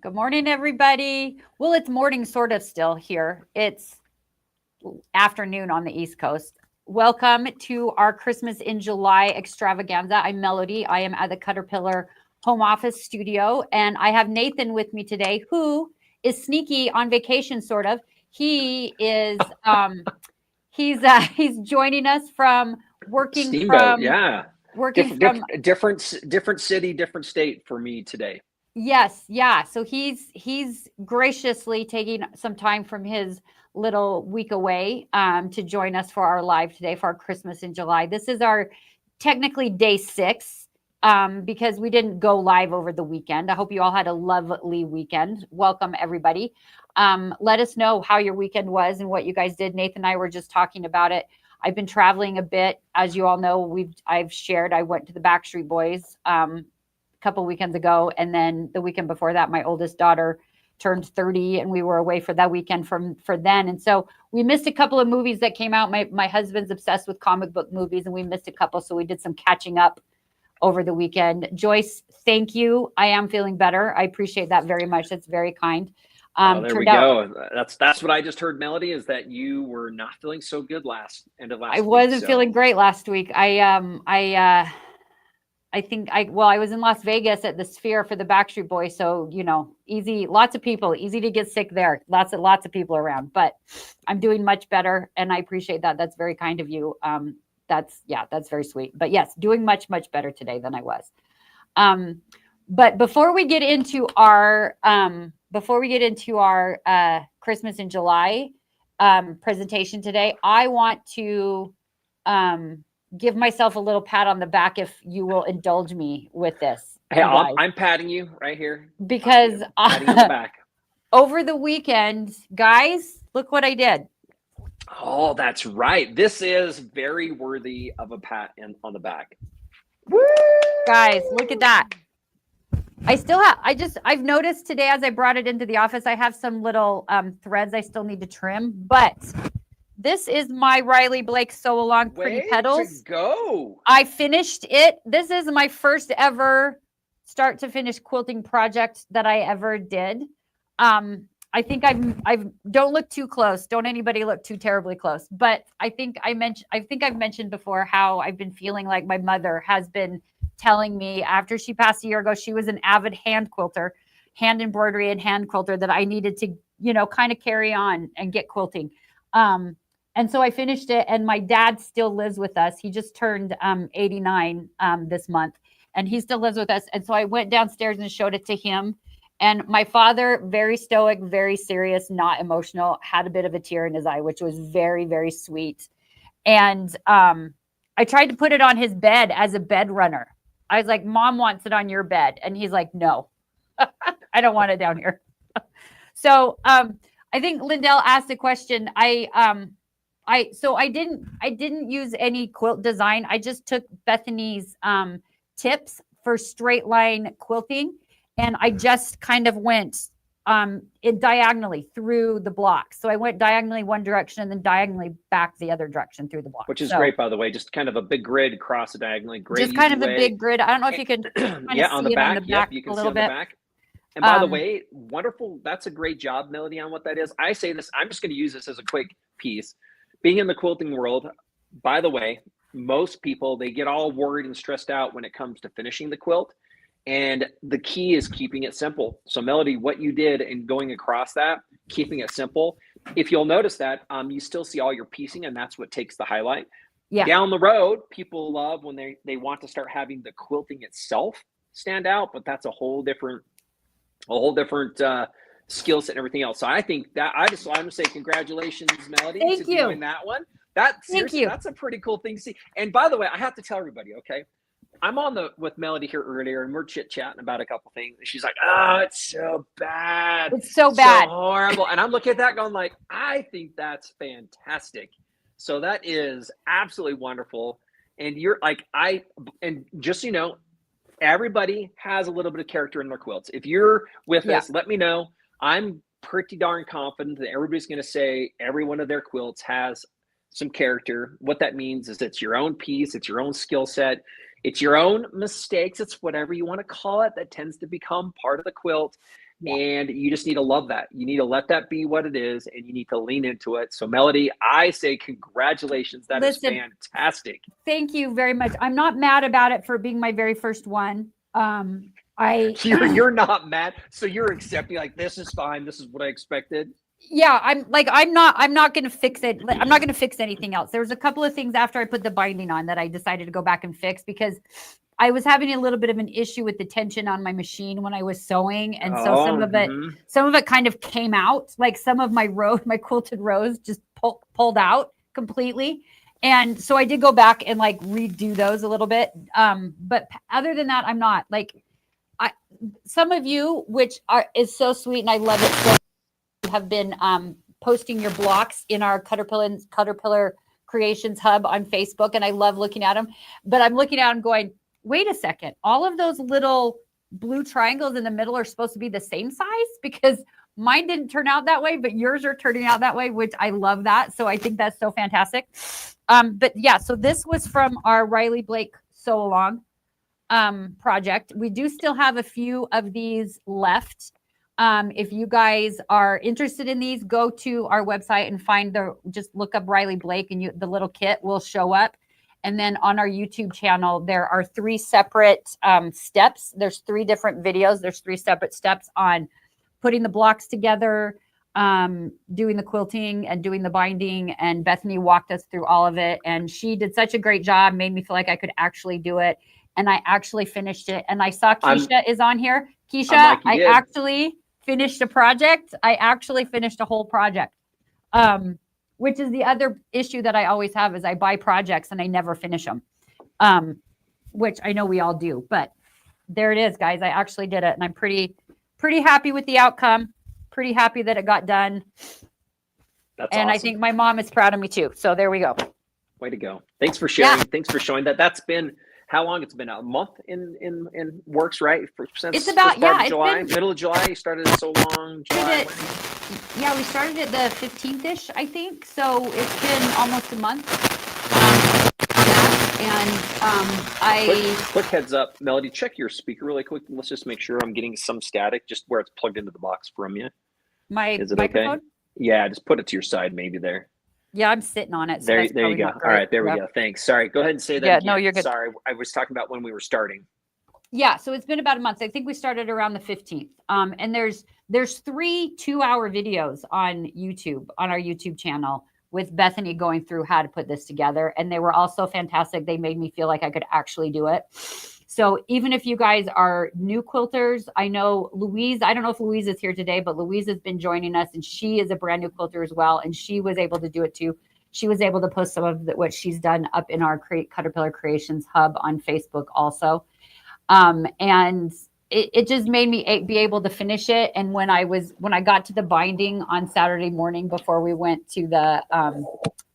Good morning, everybody. Well, it's morning sort of still here. It's afternoon on the East Coast. Welcome to our Christmas in July extravaganza. I'm Melody. I am at the CutterPillar home office studio, and I have Nathan with me today, who is sneaky on vacation, sort of. He is he's joining us from working Steamboat, from yeah. working Different, from different city, different state for me today. Yes, yeah. So he's graciously taking some time from his little week away to join us for our live today for our Christmas in July. This is our technically day 6 because we didn't go live over the weekend. I hope you all had a lovely weekend. Welcome everybody. Let us know how your weekend was and what you guys did. Nathan and I were just talking about it. I've been traveling a bit, as you all know. I've shared. I went to the Backstreet Boys couple weekends ago, and then the weekend before that my oldest daughter turned 30 and we were away for that weekend for then, and so we missed a couple of movies that came out. My husband's obsessed with comic book movies, and we missed a couple, so we did some catching up over the weekend. Joyce, thank you. I am feeling better. I appreciate that very much. That's very kind. Oh, there we Turned out go. That's what I just heard, Melody, is that you were not feeling so good end of I last week. wasn't So feeling great last week. I think I was in Las Vegas at the Sphere for the Backstreet Boys, so easy, lots of people, easy to get sick there. Lots of people around, but I'm doing much better, and I appreciate that. That's very kind of you. That's very sweet. But yes, doing much better today than I was. But before we get into our Christmas in July presentation today, I want to give myself a little pat on the back, if you will indulge me with this. hey, I'm patting you right here because patting you on the back. Over the weekend, guys, look what I did. Oh, that's right. This is very worthy of a pat on the back. Woo! Guys, look at that. I've noticed today as I brought it into the office, I have some little threads I still need to trim, but this is my Riley Blake Sew Along Pretty Petals. To go. I finished it. This is my first ever start to finish quilting project that I ever did. I think I've don't look too close. Don't anybody look too terribly close. But I think I've mentioned before how I've been feeling like my mother has been telling me after she passed a year ago. She was an avid hand quilter, hand embroidery and hand quilter, that I needed to, kind of carry on and get quilting. And so I finished it, and my dad still lives with us. He just turned 89 this month, and he still lives with us. And so I went downstairs and showed it to him. And my father, very stoic, very serious, not emotional, had a bit of a tear in his eye, which was very, very sweet. And I tried to put it on his bed as a bed runner. I was like, Mom wants it on your bed. And he's like, no, I don't want it down here. So I think Lindell asked a question. I didn't use any quilt design. I just took Bethany's tips for straight line quilting, and I just kind of went diagonally through the block. So I went diagonally one direction and then diagonally back the other direction through the block. Which is great, by the way. Just kind of a big grid across the diagonally. Great, just kind of a big grid. I don't know if you can on the back. Yep, you can see on the back. And by the way, wonderful. That's a great job, Melody, on what that is. I say this, I'm just going to use this as a quick piece. Being in the quilting world, by the way, most people, they get all worried and stressed out when it comes to finishing the quilt. And the key is keeping it simple. So Melody, what you did in going across that, keeping it simple, if you'll notice that, you still see all your piecing, and that's what takes the highlight. Yeah. Down the road, people love when they want to start having the quilting itself stand out, but that's a whole different skill set and everything else. So I think that I'm going to say congratulations, Melody. Thank you. Doing that one. That's a pretty cool thing to see. And by the way, I have to tell everybody, okay, I'm on with Melody here earlier, and we're chit-chatting about a couple things. She's like, oh, it's so bad. It's so bad. So horrible. And I'm looking at that going like, I think that's fantastic. So that is absolutely wonderful. And you're like, and just so you know, everybody has a little bit of character in their quilts. If you're with us, let me know. I'm pretty darn confident that everybody's going to say every one of their quilts has some character. What that means is it's your own piece, it's your own skill set, it's your own mistakes, it's whatever you want to call it that tends to become part of the quilt. and you just need to love that. You need to let that be what it is, and you need to lean into it. So Melody, I say congratulations. That is fantastic. Thank you very much. I'm not mad about it for being my very first one. You're not mad. So you're accepting, like, this is fine. This is what I expected. Yeah, I'm not going to fix it. I'm not going to fix anything else. There was a couple of things after I put the binding on that I decided to go back and fix, because I was having a little bit of an issue with the tension on my machine when I was sewing. And so some of it kind of came out, like some of my quilted rows just pulled out completely. And so I did go back and like redo those a little bit. But other than that, I'm not like, some of you, which is so sweet. And I love it. So have been posting your blocks in our CutterPillar Creations Hub on Facebook. And I love looking at them, but I'm looking at them going, wait a second, all of those little blue triangles in the middle are supposed to be the same size, because mine didn't turn out that way, but yours are turning out that way, which I love that. So I think that's so fantastic. But yeah, so this was from our Riley Blake Sew Along project. We do still have a few of these left. If you guys are interested in these, go to our website and just look up Riley Blake, and the little kit will show up. And then on our YouTube channel, there are 3 separate steps. There's 3 different videos. There's 3 separate steps on putting the blocks together, doing the quilting and doing the binding. And Bethany walked us through all of it. And she did such a great job, made me feel like I could actually do it. And I actually finished it. And I saw Keisha is on here. Keisha, I actually finished a project. I actually finished a whole project. Which is the other issue that I always have, is I buy projects and I never finish them, which I know we all do. But there it is, guys. I actually did it, and I'm pretty happy with the outcome. Pretty happy that it got done. That's and awesome. I think my mom is proud of me too. So there we go. Way to go! Thanks for sharing. Yeah. Thanks for showing that. That's been how long? It's been a month in works, right? Since it's about July, middle of July. You started it so long. July. Yeah, we started it the 15th-ish, I think. So it's been almost a month. Quick heads up, Melody, check your speaker really quick. Let's just make sure I'm getting some static, just where it's plugged into the box from you. Is it microphone? Okay? Yeah, just put it to your side, maybe there. Yeah, I'm sitting on it. So there you go. All right, there we go. Thanks. Sorry, go ahead and say that again. No, you're good. Sorry, I was talking about when we were starting. Yeah, so it's been about a month. I think we started around the 15th. And there's 3 2-hour videos on YouTube, on our YouTube channel, with Bethany going through how to put this together. And they were also fantastic. They made me feel like I could actually do it. So even if you guys are new quilters, I know Louise, I don't know if Louise is here today, but Louise has been joining us, and she is a brand new quilter as well. And she was able to do it too. She was able to post some of what she's done up in our CutterPillar Creations Hub on Facebook also. And it just made me be able to finish it. And when I got to the binding on Saturday morning before we went to the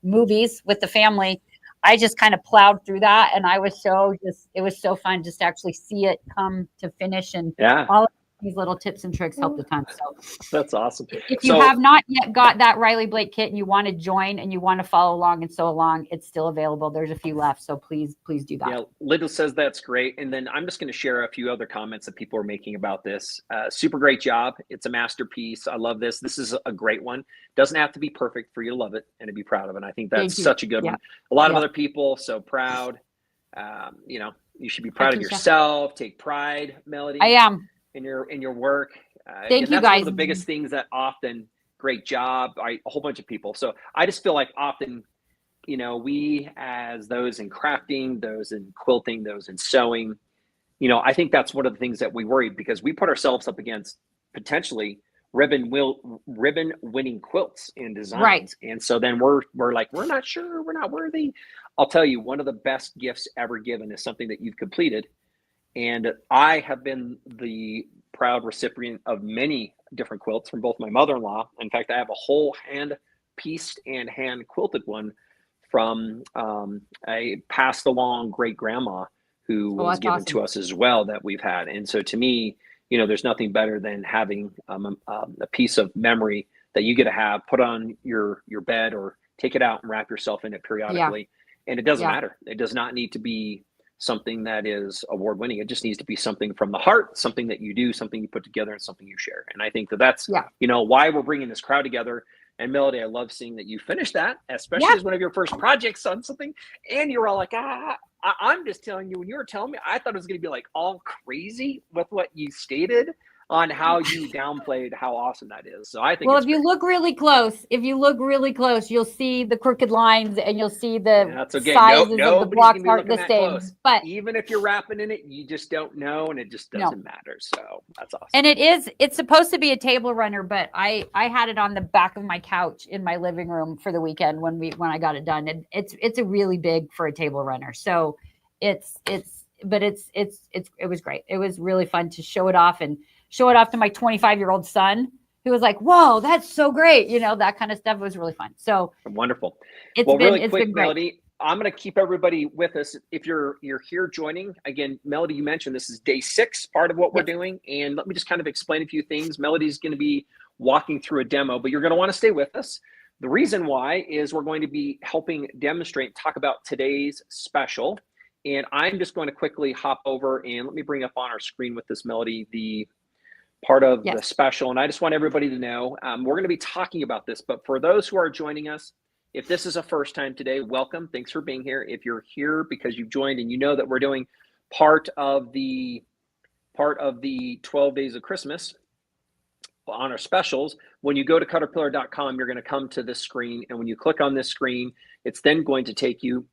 movies with the family, I just kind of plowed through that. And I was it was so fun just to actually see it come to finish. And all of these little tips and tricks helped a ton. So that's awesome. If you have not yet got that Riley Blake kit and you want to join and you want to follow along and sew along, it's still available. There's a few left. So please do that. Yeah, Little says that's great. And then I'm just going to share a few other comments that people are making about this. Super great job. It's a masterpiece. I love this. This is a great one. Doesn't have to be perfect for you to love it and to be proud of it. I think that's such a good one. A lot of other people, so proud. You should be proud of yourself. Take pride, Melody. I am. In your work. Thank you, that's guys. One of the biggest things that often, great job, a whole bunch of people. So I just feel like often, we as those in crafting, those in quilting, those in sewing, I think that's one of the things that we worry, because we put ourselves up against potentially ribbon winning quilts in design. Right. And so then we're like, we're not sure, we're not worthy. I'll tell you, one of the best gifts ever given is something that you've completed. And I have been the proud recipient of many different quilts from both my mother-in-law. In fact, I have a whole hand-pieced and hand-quilted one from a passed along great-grandma who was given to us as well, that we've had. And so to me, there's nothing better than having a piece of memory that you get to have put on your bed, or take it out and wrap yourself in it periodically. And it doesn't matter. It does not need to be something that is award winning. It just needs to be something from the heart, something that you do, something you put together, and something you share. And I think that that's, why we're bringing this crowd together. And Melody, I love seeing that you finished that, especially as one of your first projects on something. And you're all like, I'm just telling you, when you were telling me, I thought it was going to be like all crazy with what you stated on how you downplayed how awesome that is. So I think, well, if you look really close, you'll see the crooked lines and you'll see the sizes of the blocks aren't the same. Close. But even if you're wrapping in it, you just don't know, and it just doesn't matter. So that's awesome. And it's supposed to be a table runner, but I had it on the back of my couch in my living room for the weekend when I got it done. And it's a really big for a table runner. So it was great. It was really fun to show it off to my 25-year-old son, who was like, whoa, that's so great. That kind of stuff was really fun. So wonderful. It's been great. Melody, I'm going to keep everybody with us. If you're here joining, again, Melody, you mentioned this is day 6, part of what we're doing. And let me just kind of explain a few things. Melody's going to be walking through a demo, but you're going to want to stay with us. The reason why is we're going to be helping demonstrate, talk about today's special. And I'm just going to quickly hop over and let me bring up on our screen with this, Melody, the part of the special. And I just want everybody to know, we're going to be talking about this, but for those who are joining us, if this is a first time today, welcome. Thanks for being here. If you're here because you've joined and you know that we're doing part of the 12 days of Christmas on our specials, when you go to CutterPillar.com, you're going to come to this screen. And when you click on this screen, it's then going to take you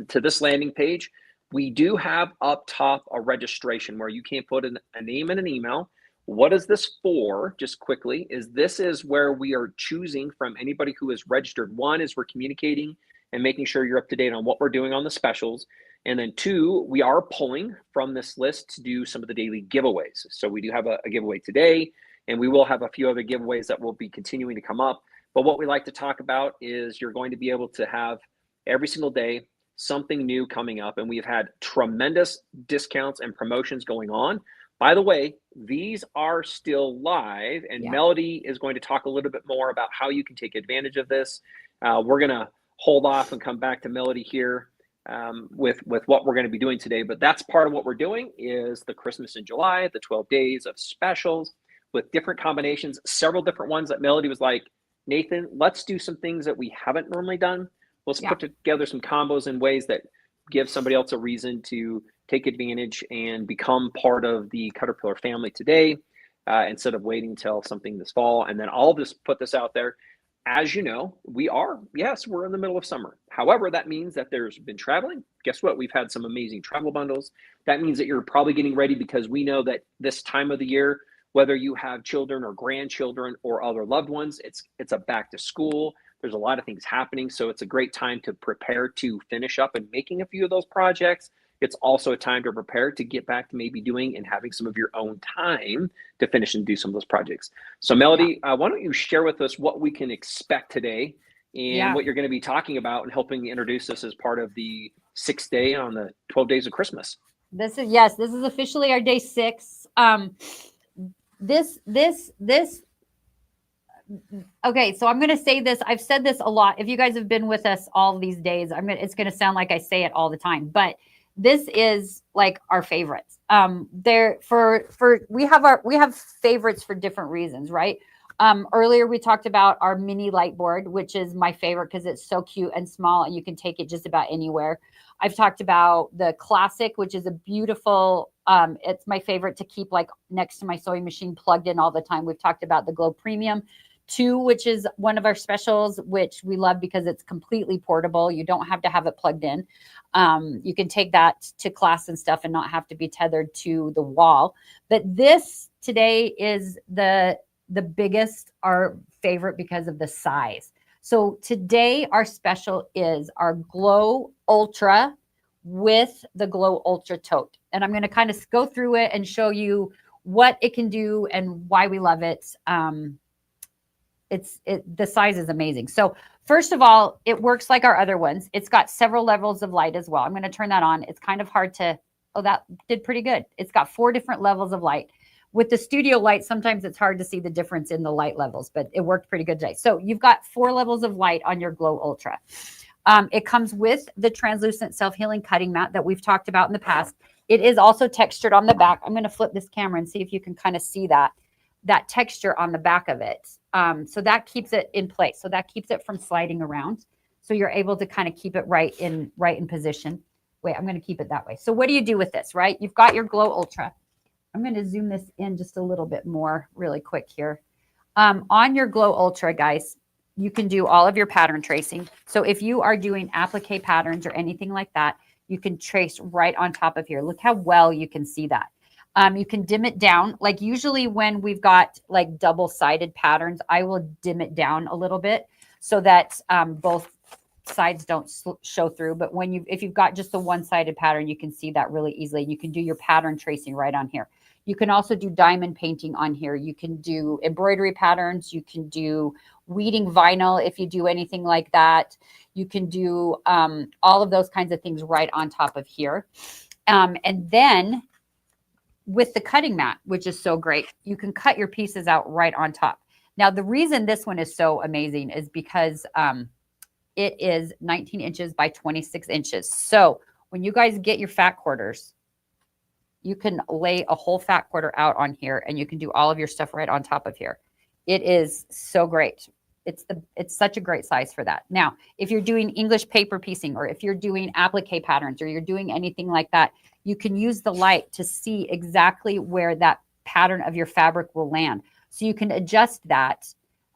to this landing page. We do have up top a registration where you can put a name and an email. What is this for? Just quickly, this is where we are choosing from anybody who is registered. 1 is we're communicating and making sure you're up to date on what we're doing on the specials. And then 2, we are pulling from this list to do some of the daily giveaways. So we do have a giveaway today, and we will have a few other giveaways that will be continuing to come up. But what we like to talk about is you're going to be able to have every single day something new coming up. And we've had tremendous discounts and promotions going on. By the way, these are still live, and Melody is going to talk a little bit more about how you can take advantage of this. We're going to hold off and come back to Melody here with what we're going to be doing today. But that's part of what we're doing is the Christmas in July, the 12 days of specials with different combinations, several different ones that Melody was like, Nathan, let's do some things that we haven't normally done. Let's put together some combos in ways that give somebody else a reason to take advantage and become part of the CutterPillar family today, instead of waiting until something this fall. And then I'll just put this out there. As you know, we're in the middle of summer. However, that means that there's been traveling. Guess what? We've had some amazing travel bundles. That means that you're probably getting ready because we know that this time of the year, whether you have children or grandchildren or other loved ones, it's a back to school. There's a lot of things happening. So it's a great time to prepare to finish up and making a few of those projects. It's also a time to prepare to get back to maybe doing and having some of your own time to finish and do some of those projects. So Melody, why don't you share with us what we can expect today and what you're going to be talking about and helping introduce us as part of the 6th day on the 12 days of Christmas. This is officially our day 6. Okay, so I'm going to say this. I've said this a lot. If you guys have been with us all these days, it's going to sound like I say it all the time, but this is like our favorites. We have favorites for different reasons, right? Earlier we talked about our mini light board, which is my favorite because it's so cute and small and you can take it just about anywhere. I've talked about the classic, which is a beautiful, it's my favorite to keep like next to my sewing machine plugged in all the time. We've talked about the Glow Premium 2, which is one of our specials, which we love because it's completely portable. You don't have to have it plugged in. You can take that to class and stuff and not have to be tethered to the wall. But this today is the biggest, our favorite because of the size. So today our special is our Glow Ultra with the Glow Ultra tote. And I'm going to kind of go through it and show you what it can do and why we love it. The size is amazing. So first of all, it works like our other ones. It's got several levels of light as well. I'm going to turn that on. It's kind of hard to, that did pretty good. It's got 4 different levels of light. With the studio light, sometimes it's hard to see the difference in the light levels, but it worked pretty good today. So you've got 4 levels of light on your Glow Ultra. It comes with the translucent self-healing cutting mat that we've talked about in the past. It is also textured on the back. I'm going to flip this camera and see if you can kind of see that texture on the back of it. So that keeps it in place. So that keeps it from sliding around. So you're able to kind of keep it right in position. Wait, I'm going to keep it that way. So what do you do with this, right? You've got your Glow Ultra. I'm going to zoom this in just a little bit more really quick here. On your Glow Ultra, guys, you can do all of your pattern tracing. So if you are doing applique patterns or anything like that, you can trace right on top of here. Look how well you can see that. You can dim it down. Like usually when we've got like double-sided patterns, I will dim it down a little bit so that both sides don't show through. But if you've got just the one-sided pattern, you can see that really easily. You can do your pattern tracing right on here. You can also do diamond painting on here. You can do embroidery patterns. You can do weeding vinyl if you do anything like that. You can do all of those kinds of things right on top of here. And then with the cutting mat, which is so great, you can cut your pieces out right on top. Now, the reason this one is so amazing is because it is 19 inches by 26 inches. So when you guys get your fat quarters, you can lay a whole fat quarter out on here and you can do all of your stuff right on top of here. It is so great. It's such a great size for that. Now, if you're doing English paper piecing or if you're doing applique patterns or you're doing anything like that, you can use the light to see exactly where that pattern of your fabric will land. So you can adjust that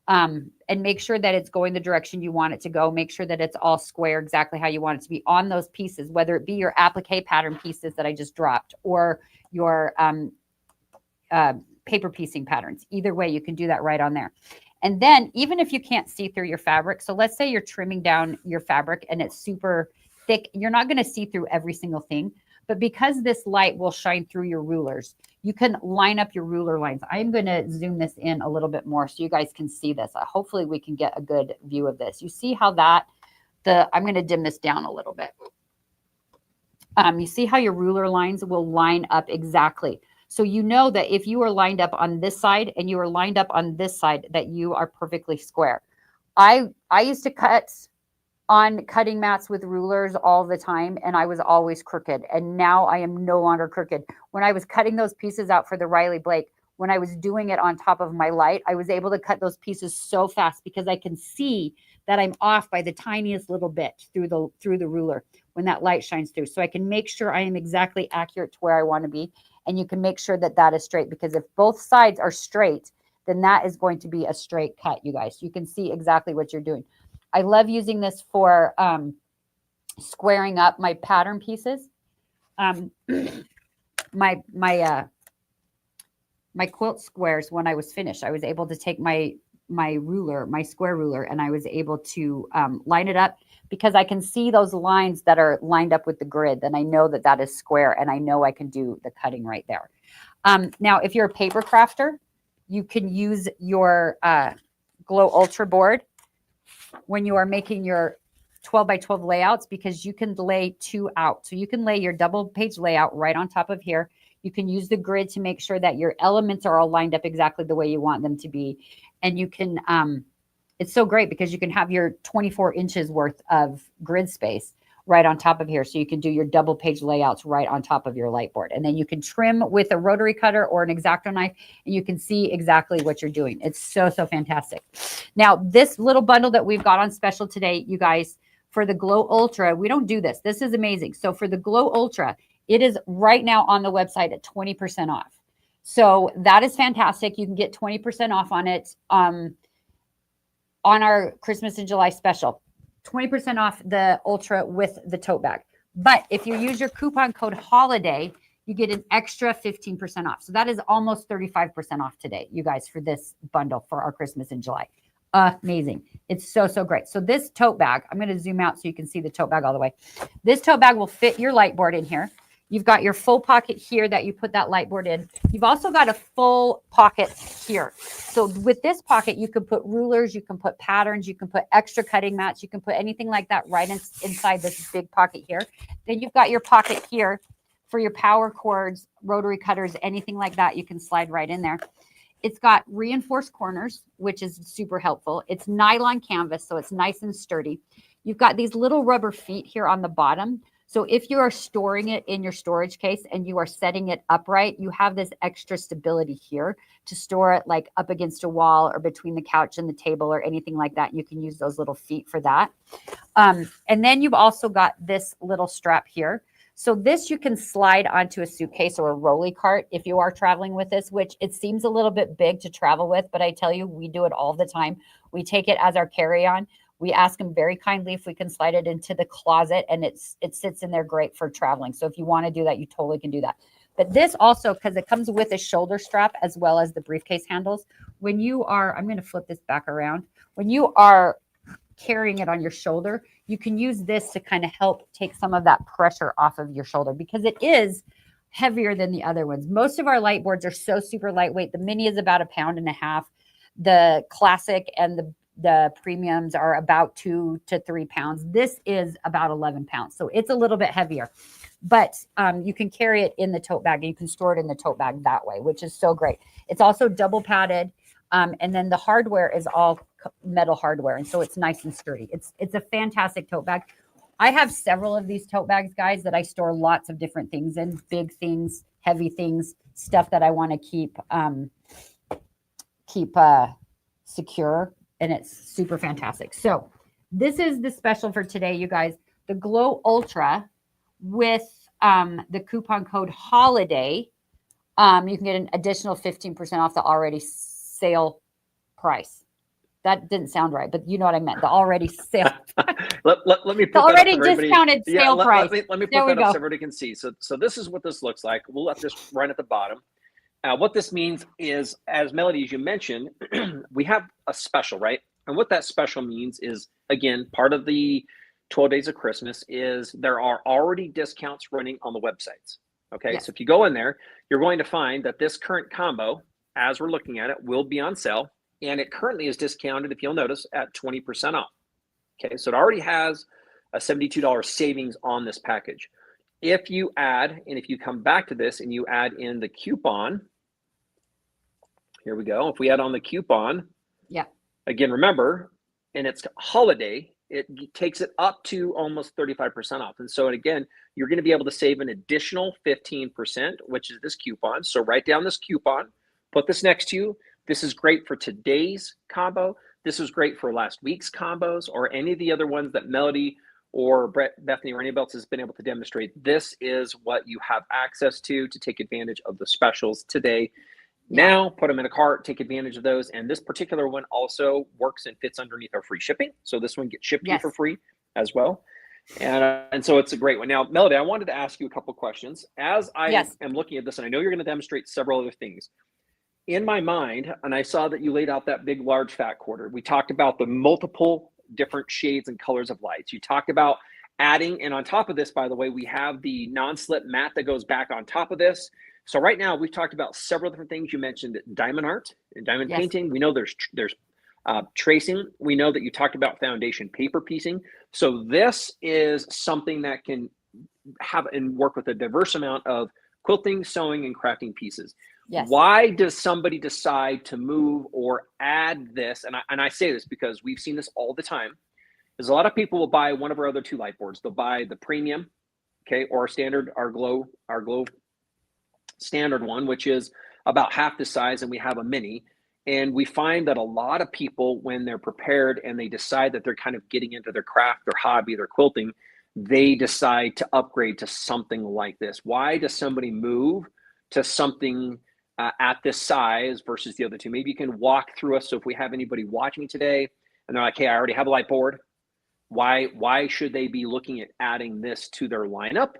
and make sure that it's going the direction you want it to go. Make sure that it's all square exactly how you want it to be on those pieces, whether it be your applique pattern pieces that I just dropped or your paper piecing patterns. Either way, you can do that right on there. And then even if you can't see through your fabric, so let's say you're trimming down your fabric and it's super thick, you're not going to see through every single thing. But because this light will shine through your rulers, you can line up your ruler lines. I'm going to zoom this in a little bit more so you guys can see this. Hopefully we can get a good view of this. You see how I'm going to dim this down a little bit. You see how your ruler lines will line up exactly. So you know that if you are lined up on this side and you are lined up on this side, that you are perfectly square. I used to cut on cutting mats with rulers all the time, and I was always crooked. And now I am no longer crooked. When I was cutting those pieces out for the Riley Blake, when I was doing it on top of my light, I was able to cut those pieces so fast because I can see that I'm off by the tiniest little bit through the ruler when that light shines through. So I can make sure I am exactly accurate to where I want to be. And you can make sure that that is straight, because if both sides are straight, then that is going to be a straight cut, you guys. You can see exactly what you're doing. I love using this for squaring up my pattern pieces. My quilt squares, when I was finished, I was able to take my ruler, my square ruler, and I was able to line it up because I can see those lines that are lined up with the grid. Then I know that that is square, and I know I can do the cutting right there. Now, if you're a paper crafter, you can use your Glow Ultra board when you are making your 12 by 12 layouts, because you can lay two out. So you can lay your double page layout right on top of here. You can use the grid to make sure that your elements are all lined up exactly the way you want them to be. And you can, it's so great because you can have your 24 inches worth of grid space right on top of here. So you can do your double page layouts right on top of your light board. And then you can trim with a rotary cutter or an X-Acto knife, and you can see exactly what you're doing. It's so, so fantastic. Now, this little bundle that we've got on special today, you guys, for the Glow Ultra, we don't do this. This is amazing. So for the Glow Ultra, it is right now on the website at 20% off. So that is fantastic. You can get 20% off on it on our Christmas in July special. 20% off the Ultra with the tote bag. But if you use your coupon code HOLIDAY, you get an extra 15% off. So that is almost 35% off today, you guys, for this bundle for our Christmas in July. Amazing. It's so, so great. So this tote bag, I'm going to zoom out so you can see the tote bag all the way. This tote bag will fit your light board in here. You've got your full pocket here that you put that light board in. You've also got a full pocket here. So with this pocket, you can put rulers, you can put patterns, you can put extra cutting mats, you can put anything like that right inside this big pocket here. Then you've got your pocket here for your power cords, rotary cutters, anything like that, you can slide right in there. It's got reinforced corners, which is super helpful. It's nylon canvas, so it's nice and sturdy. you've got these little rubber feet here on the bottom. So if you are storing it in your storage case and you are setting it upright, you have this extra stability here to store it like up against a wall or between the couch and the table or anything like that. You can use those little feet for that. And then you've also got this little strap here. So this you can slide onto a suitcase or a rolly cart if you are traveling with this, which it seems a little bit big to travel with, but I tell you, we do it all the time. We take it as our carry-on. We ask them very kindly if we can slide it into the closet, and it sits in there great for traveling. So if you want to do that, you totally can do that. But this also, because it comes with a shoulder strap as well as the briefcase handles, when you are, I'm going to flip this back around. When you are carrying it on your shoulder, you can use this to kind of help take some of that pressure off of your shoulder because it is heavier than the other ones. Most of our light boards are so super lightweight. The mini is about 1.5 pounds. The classic and the premiums are about 2 to 3 pounds. This is about 11 pounds. So it's a little bit heavier, but you can carry it in the tote bag and you can store it in the tote bag that way, which is so great. It's also double padded. And then the hardware is all metal hardware. And so it's nice and sturdy. It's a fantastic tote bag. I have several of these tote bags, guys, that I store lots of different things in, big things, heavy things, stuff that I want to keep secure. And it's super fantastic. So this is the special for today, you guys. The Glow Ultra with the coupon code HOLIDAY. You can get an additional 15% off the already sale price. That didn't sound right, but you know what I meant. The already sale. let me put the already that up discounted sale price. Let me put that up so everybody can see. So this is what this looks like. We'll let this run at the bottom. What this means is, as Melody, as you mentioned, we have a special, right? And what that special means is, again, part of the 12 days of Christmas is there are already discounts running on the websites. Okay, yes. So if you go in there, you're going to find that this current combo, as we're looking at it, will be on sale. And it currently is discounted, if you'll notice, at 20% off. Okay, so it already has a $72 savings on this package. If you add, and if you come back to this and you add in the coupon, here we go. If we add on the coupon, yeah. Again, remember, and it's holiday, it takes it up to almost 35% off. And so, again, you're going to be able to save an additional 15%, which is this coupon. So write down this coupon, put this next to you. This is great for today's combo. This is great for last week's combos or any of the other ones that Melody or Bethany or anybody else has been able to demonstrate. This is what you have access to take advantage of the specials today. Yeah. Now, put them in a cart, take advantage of those. And this particular one also works and fits underneath our free shipping. So this one gets shipped to you for free as well. And so it's a great one. Now, Melody, I wanted to ask you a couple questions. As I am looking at this, and I know you're going to demonstrate several other things. In my mind, and I saw that you laid out that big, large, fat quarter. We talked about the multiple different shades and colors of lights. You talked about adding, and on top of this, by the way, we have the non-slip mat that goes back on top of this. So right now, we've talked about several different things. You mentioned diamond art and diamond painting. We know there's tracing. We know that you talked about foundation paper piecing. So this is something that can have and work with a diverse amount of quilting, sewing, and crafting pieces. Yes. Why does somebody decide to move or add this? And I say this because we've seen this all the time. Is a lot of people will buy one of our other two light boards. They'll buy the premium, okay, or our glow standard one, which is about half the size, and we have a mini. And we find that a lot of people, when they're prepared and they decide that they're kind of getting into their craft, their hobby, their quilting, they decide to upgrade to something like this. Why does somebody move to something at this size versus the other two? Maybe you can walk through us. So if we have anybody watching today and they're like, hey, I already have a light board. Why should they be looking at adding this to their lineup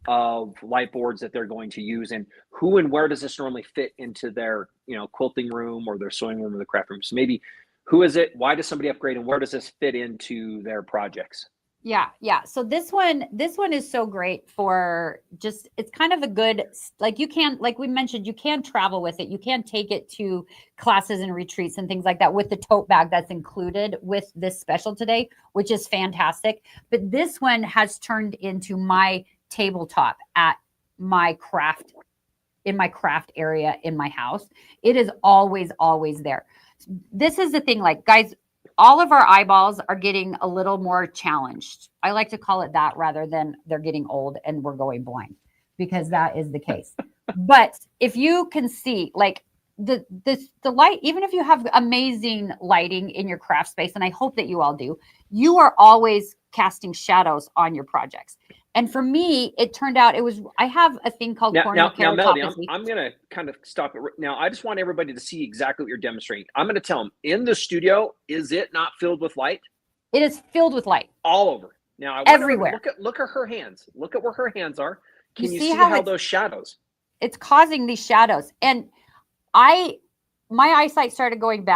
of light boards that they're going to use? And who and where does this normally fit into their, quilting room or their sewing room or the craft room? So maybe who is it? Why does somebody upgrade, and where does this fit into their projects? Yeah. So this one is so great for just, it's kind of a good, like we mentioned, you can travel with it. You can take it to classes and retreats and things like that with the tote bag that's included with this special today, which is fantastic. But this one has turned into my tabletop at my craft, in my craft area in my house. It is always there. This is the thing, like, guys, all of our eyeballs are getting a little more challenged. I like to call it that rather than they're getting old and we're going blind, because that is the case. But if you can see, like, the light, even if you have amazing lighting in your craft space, and I hope that you all do, you are always casting shadows on your projects. And for me, it turned out I have a thing called corneal keratopathy. Melody, I'm going to kind of stop it now. I just want everybody to see exactly what you're demonstrating. I'm going to tell them, in the studio, is it not filled with light? It is filled with light. All over. Now, I everywhere. Look at her hands. Look at where her hands are. Can you see how those shadows? It's causing these shadows. And my eyesight started going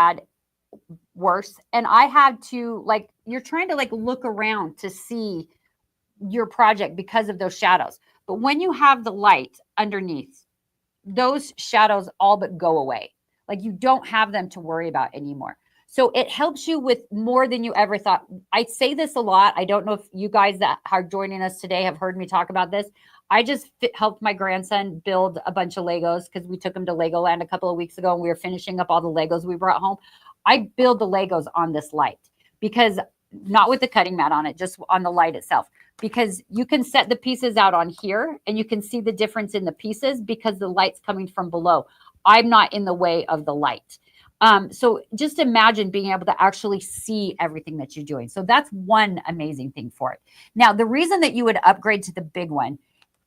worse. And I had to, like, you're trying to, like, look around to see your project because of those shadows. But when you have the light underneath, those shadows all but go away. Like, you don't have them to worry about anymore. So it helps you with more than you ever thought. I say this a lot. I don't know if you guys that are joining us today have heard me talk about this. I just helped my grandson build a bunch of Legos because we took him to Legoland a couple of weeks ago and we were finishing up all the Legos we brought home. I build the Legos on this light, because not with the cutting mat on it, just on the light itself, because you can set the pieces out on here and you can see the difference in the pieces because the light's coming from below. I'm not in the way of the light. So just imagine being able to actually see everything that you're doing. So that's one amazing thing for it. Now, the reason that you would upgrade to the big one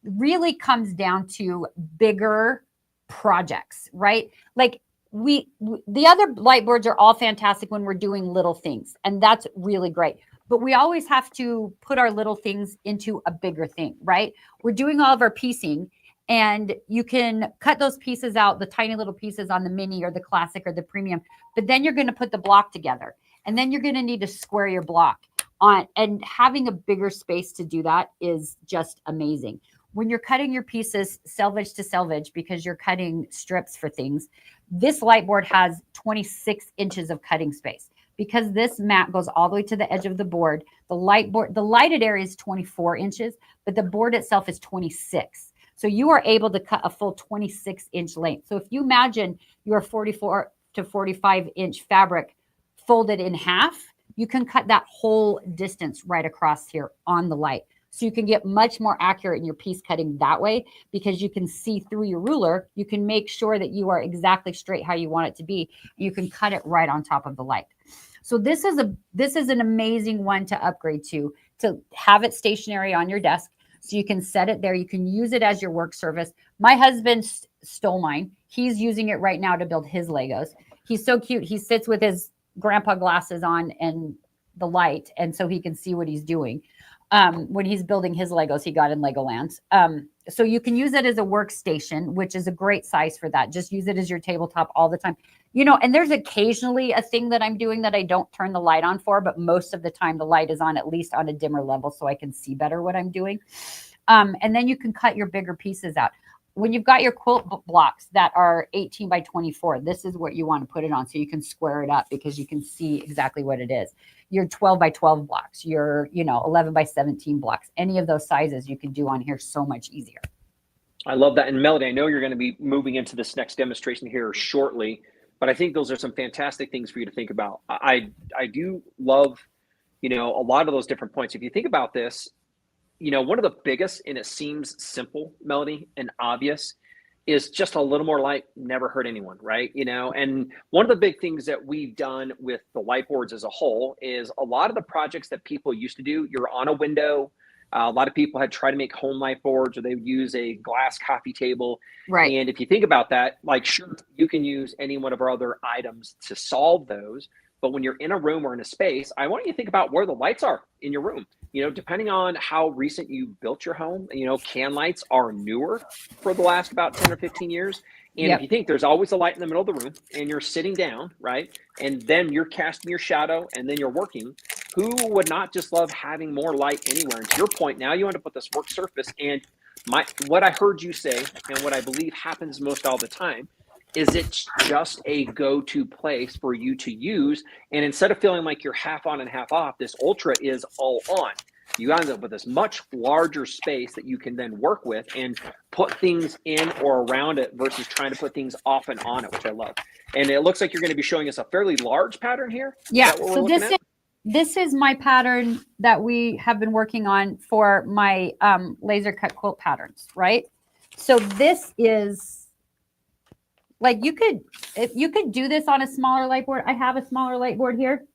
really comes down to bigger projects, right? Like the other light boards are all fantastic when we're doing little things, and that's really great. But we always have to put our little things into a bigger thing, right? We're doing all of our piecing, and you can cut those pieces out, the tiny little pieces on the mini or the classic or the premium, but then you're going to put the block together, and then you're going to need to square your block on, and having a bigger space to do that is just amazing. When you're cutting your pieces selvage to selvage, because you're cutting strips for things, this light board has 26 inches of cutting space. Because this mat goes all the way to the edge of the board, the lighted area is 24 inches, but the board itself is 26. So you are able to cut a full 26-inch length. So if you imagine your 44 to 45-inch fabric folded in half, you can cut that whole distance right across here on the light. So you can get much more accurate in your piece cutting that way, because you can see through your ruler. You can make sure that you are exactly straight how you want it to be. You can cut it right on top of the light. So this is an amazing one to upgrade to have it stationary on your desk. So you can set it there. You can use it as your work surface. My husband stole mine. He's using it right now to build his Legos. He's so cute. He sits with his grandpa glasses on and the light, and so he can see what he's doing. When he's building his Legos he got in Legoland. So you can use it as a workstation, which is a great size for that. Just use it as your tabletop all the time. You know, and there's occasionally a thing that I'm doing that I don't turn the light on for, but most of the time the light is on, at least on a dimmer level, so I can see better what I'm doing. And then you can cut your bigger pieces out. When you've got your quilt blocks that are 18 by 24, this is what you want to put it on, so you can square it up because you can see exactly what it is. Your 12 by 12 blocks, your 11 by 17 blocks, any of those sizes you can do on here so much easier. I love that. And Melody, I know you're going to be moving into this next demonstration here shortly, but I think those are some fantastic things for you to think about. I do love, a lot of those different points. If you think about this, one of the biggest, and it seems simple, Melody, and obvious, is just a little more light never hurt anyone, right? And one of the big things that we've done with the light boards as a whole is a lot of the projects that people used to do, you're on a window. A lot of people had tried to make home light boards, or they would use a glass coffee table. Right. And if you think about that, like, sure, you can use any one of our other items to solve those. But when you're in a room or in a space, I want you to think about where the lights are in your room. Depending on how recent you built your home, can lights are newer for the last about 10 or 15 years. And If you think there's always a light in the middle of the room and you're sitting down, right? And then you're casting your shadow and then you're working, who would not just love having more light anywhere? And to your point, now you end up with this work surface. And what I heard you say, and what I believe happens most all the time, is it's just a go-to place for you to use. And instead of feeling like you're half on and half off, this Ultra is all on. You end up with this much larger space that you can then work with and put things in or around it versus trying to put things off and on it, which I love. And it looks like you're going to be showing us a fairly large pattern here. Yeah. So this is my pattern that we have been working on for my laser cut quilt patterns, right? So this is like, if you could do this on a smaller light board. I have a smaller light board here.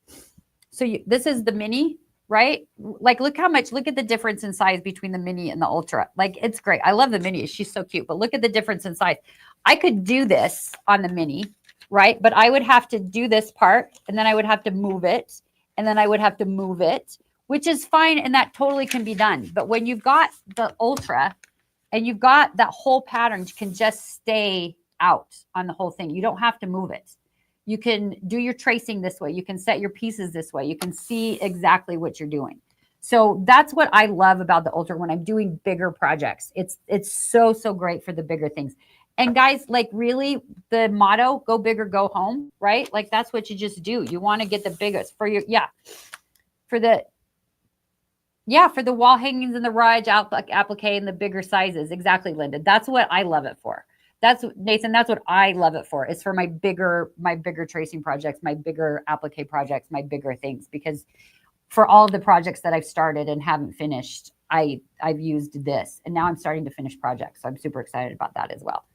So this is the mini, right? Like, look at the difference in size between the mini and the ultra. Like, it's great. I love the mini. She's so cute, but look at the difference in size. I could do this on the mini, right? But I would have to do this part, and then I would have to move it, and then I would have to move it, which is fine. And that totally can be done. But when you've got the ultra and you've got that whole pattern, you can just stay out on the whole thing. You don't have to move it. You can do your tracing this way. You can set your pieces this way. You can see exactly what you're doing. So that's what I love about the ultra when I'm doing bigger projects. It's so great for the bigger things. And guys, like, really, the motto, go big or go home, right? Like, that's what you just do. You want to get the biggest for the wall hangings and the ridge applique and the bigger sizes. Exactly, Linda. That's what I love it for. That's Nathan. That's what I love it for. It's for my bigger tracing projects, my bigger applique projects, my bigger things, because for all of the projects that I've started and haven't finished, I've used this, and now I'm starting to finish projects. So I'm super excited about that as well.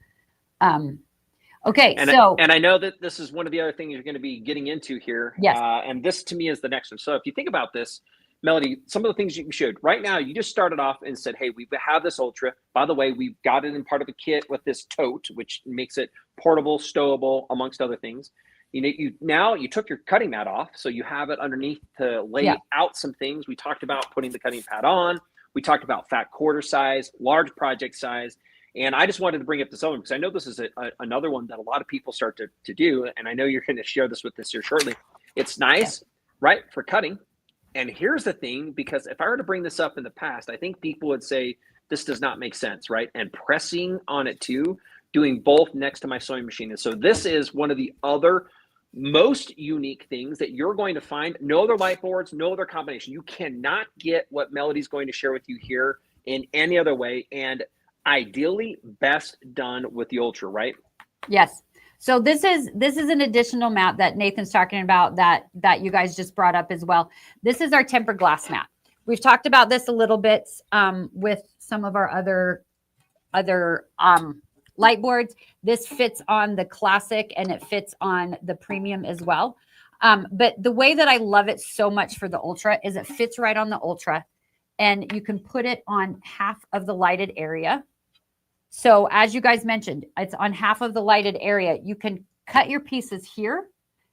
Okay. And I know that this is one of the other things you're going to be getting into here. Yes. And this to me is the next one. So if you think about this, Melody, some of the things you showed right now, you just started off and said, hey, we have this ultra. By the way, we've got it in part of the kit with this tote, which makes it portable, stowable, amongst other things. You took your cutting mat off, so you have it underneath to lay out some things. We talked about putting the cutting pad on. We talked about fat quarter size, large project size. And I just wanted to bring up this one because I know this is another one that a lot of people start to do. And I know you're going to share this with us here shortly. It's nice, right, for cutting. And here's the thing, because if I were to bring this up in the past, I think people would say this does not make sense, right? And pressing on it too, doing both next to my sewing machine. And so this is one of the other most unique things that you're going to find. No other light boards, no other combination. You cannot get what Melody's going to share with you here in any other way. And ideally best done with the ultra, right? Yes. So this is an additional mat that Nathan's talking about that you guys just brought up as well. This is our tempered glass mat. We've talked about this a little bit with some of our other light boards. This fits on the classic and it fits on the premium as well. But the way that I love it so much for the ultra is it fits right on the ultra, and you can put it on half of the lighted area. So as you guys mentioned, it's on half of the lighted area. You can cut your pieces here.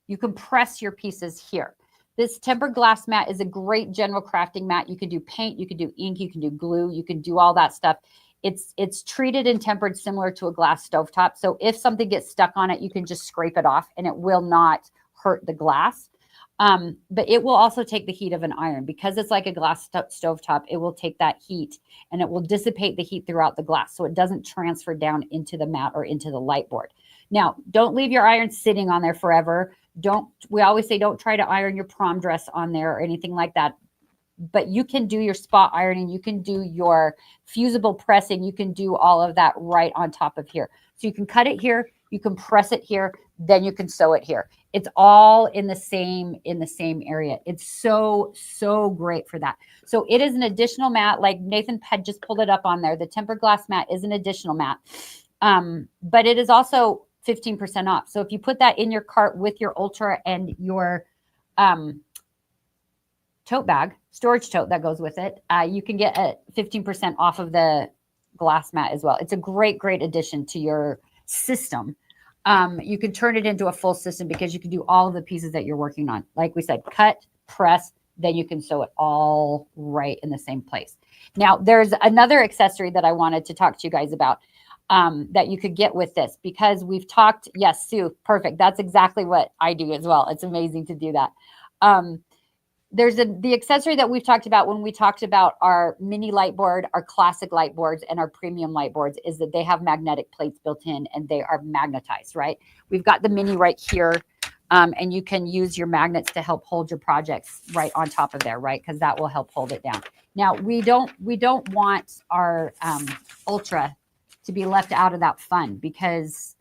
You can press your pieces here. This tempered glass mat is a great general crafting mat. You can do paint, you can do ink, you can do glue, you can do all that stuff. It's treated and tempered similar to a glass stovetop. So if something gets stuck on it, you can just scrape it off and it will not hurt the glass. But it will also take the heat of an iron because it's like a glass stovetop. It will take that heat and it will dissipate the heat throughout the glass. So it doesn't transfer down into the mat or into the light board. Now, don't leave your iron sitting on there forever. We always say, don't try to iron your prom dress on there or anything like that. But you can do your spot ironing. You can do your fusible pressing. You can do all of that right on top of here. So you can cut it here. You can press it here. Then you can sew it here. It's all in the same area. It's so great for that. So it is an additional mat. Like Nathan had just pulled it up on there. The tempered glass mat is an additional mat. But it is also 15% off. So if you put that in your cart with your ultra and your tote bag, storage tote that goes with it, you can get a 15% off of the glass mat as well. It's a great addition to your system. You can turn it into a full system because you can do all of the pieces that you're working on. Like we said, cut, press, then you can sew it all right in the same place. Now, there's another accessory that I wanted to talk to you guys about that you could get with this, because we've talked, yes, Sue, perfect. That's exactly what I do as well. It's amazing to do that. There's the accessory that we've talked about when we talked about our mini light board, our classic light boards, and our premium light boards, is that they have magnetic plates built in and they are magnetized, right? We've got the mini right here, and you can use your magnets to help hold your projects right on top of there, right? Because that will help hold it down. Now we don't want our Ultra to be left out of that fun, because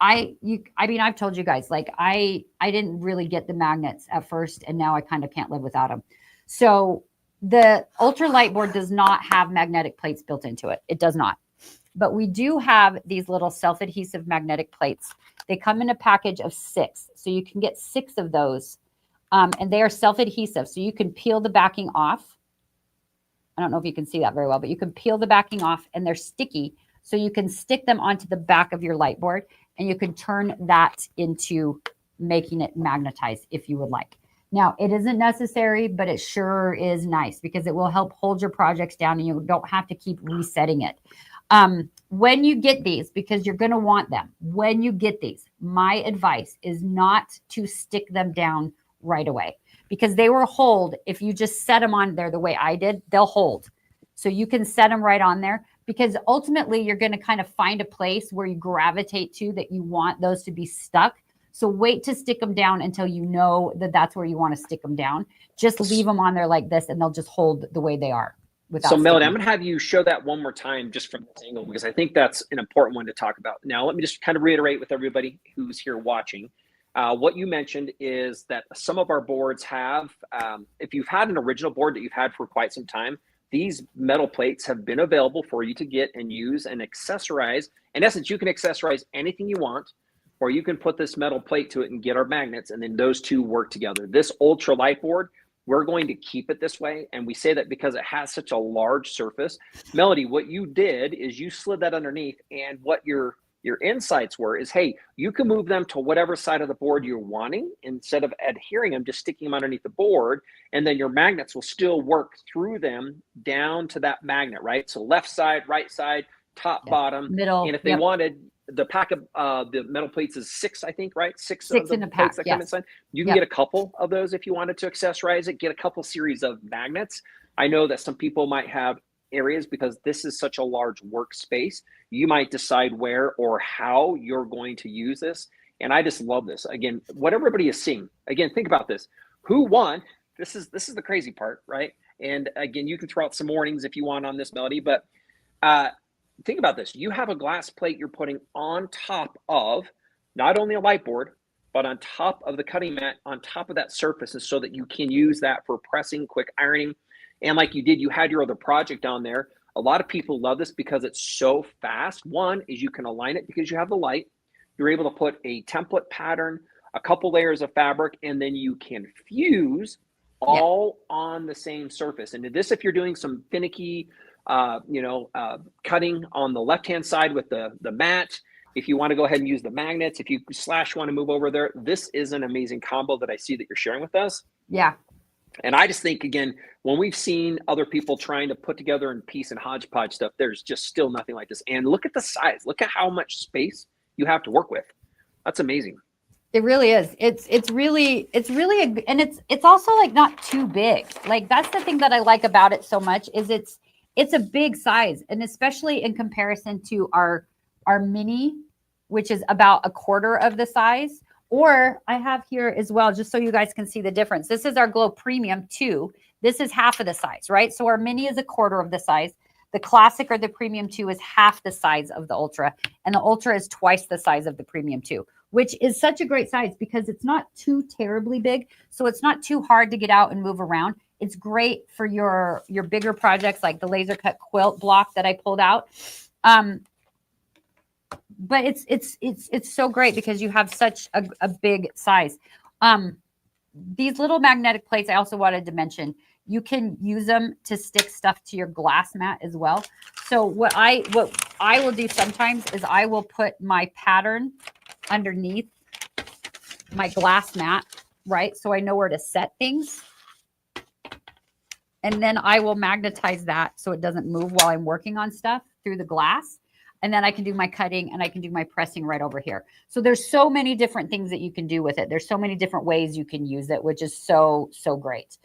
I mean, I've told you guys, like I didn't really get the magnets at first, and now I kind of can't live without them. So the Ultra light board does not have magnetic plates built into it. It does not. But we do have these little self-adhesive magnetic plates. They come in a package of 6. So you can get 6 of those. And they are self-adhesive. So you can peel the backing off. I don't know if you can see that very well, but you can peel the backing off, and they're sticky. So you can stick them onto the back of your light board, and you can turn that into making it magnetized if you would like. Now, it isn't necessary, but it sure is nice, because it will help hold your projects down, and you don't have to keep resetting it. When you get these, because you're going to want them, when you get these, my advice is not to stick them down right away, because they will hold. If you just set them on there the way I did, they'll hold. So you can set them right on there, because ultimately you're going to kind of find a place where you gravitate to that you want those to be stuck. So wait to stick them down until you know that that's where you want to stick them down. Just leave them on there like this, and they'll just hold the way they are. So Melody, I'm going to have you show that one more time just from this angle, because I think that's an important one to talk about. Now, let me just kind of reiterate with everybody who's here watching. What you mentioned is that some of our boards have, if you've had an original board that you've had for quite some time, these metal plates have been available for you to get and use and accessorize. In essence, you can accessorize anything you want, or you can put this metal plate to it and get our magnets, and then those two work together. This Ultra light board, we're going to keep it this way, and we say that because it has such a large surface. Melody, what you did is you slid that underneath, and what your insights were is, hey, you can move them to whatever side of the board you're wanting instead of adhering them, just sticking them underneath the board, and then your magnets will still work through them down to that magnet, right? So left side, right side, top, bottom, middle, and if they wanted, the pack of the metal plates is 6, I think, right? 6 of the in a plates pack, that come inside. You can get a couple of those if you wanted to accessorize it. Get a couple series of magnets. I know that some people might have areas, because this is such a large workspace. You might decide where or how you're going to use this. And I just love this. Again, what everybody is seeing. Again, think about this. Who won? This is the crazy part, right? And again, you can throw out some warnings if you want on this, Melody, but think about this. You have a glass plate you're putting on top of not only a light board, but on top of the cutting mat, on top of that surface, and so that you can use that for pressing, quick ironing. And like you did, you had your other project on there. A lot of people love this because it's so fast. One is you can align it because you have the light. You're able to put a template pattern, a couple layers of fabric, and then you can fuse all on the same surface. And this, if you're doing some finicky, cutting on the left-hand side with the mat, if you want to go ahead and use the magnets, if you want to move over there, this is an amazing combo that I see that you're sharing with us. Yeah. And I just think, again, when we've seen other people trying to put together in piece and hodgepodge stuff, there's just still nothing like this. And look at the size. Look at how much space you have to work with. That's amazing. It really is. It's really and it's also like not too big. Like that's the thing that I like about it so much is it's a big size, and especially in comparison to our mini, which is about a quarter of the size. Or I have here as well, just so you guys can see the difference. This is our Glow Premium 2. This is half of the size, right? So our mini is a quarter of the size. The Classic or the Premium 2 is half the size of the Ultra. And the Ultra is twice the size of the Premium 2, which is such a great size because it's not too terribly big. So it's not too hard to get out and move around. It's great for your bigger projects like the laser cut quilt block that I pulled out. But it's so great because you have such a big size. These little magnetic plates, I also wanted to mention, you can use them to stick stuff to your glass mat as well. So what I will do sometimes is I will put my pattern underneath my glass mat, right? So I know where to set things. And then I will magnetize that so it doesn't move while I'm working on stuff through the glass. And then I can do my cutting and I can do my pressing right over here. So there's so many different things that you can do with it. There's so many different ways you can use it, which is so great.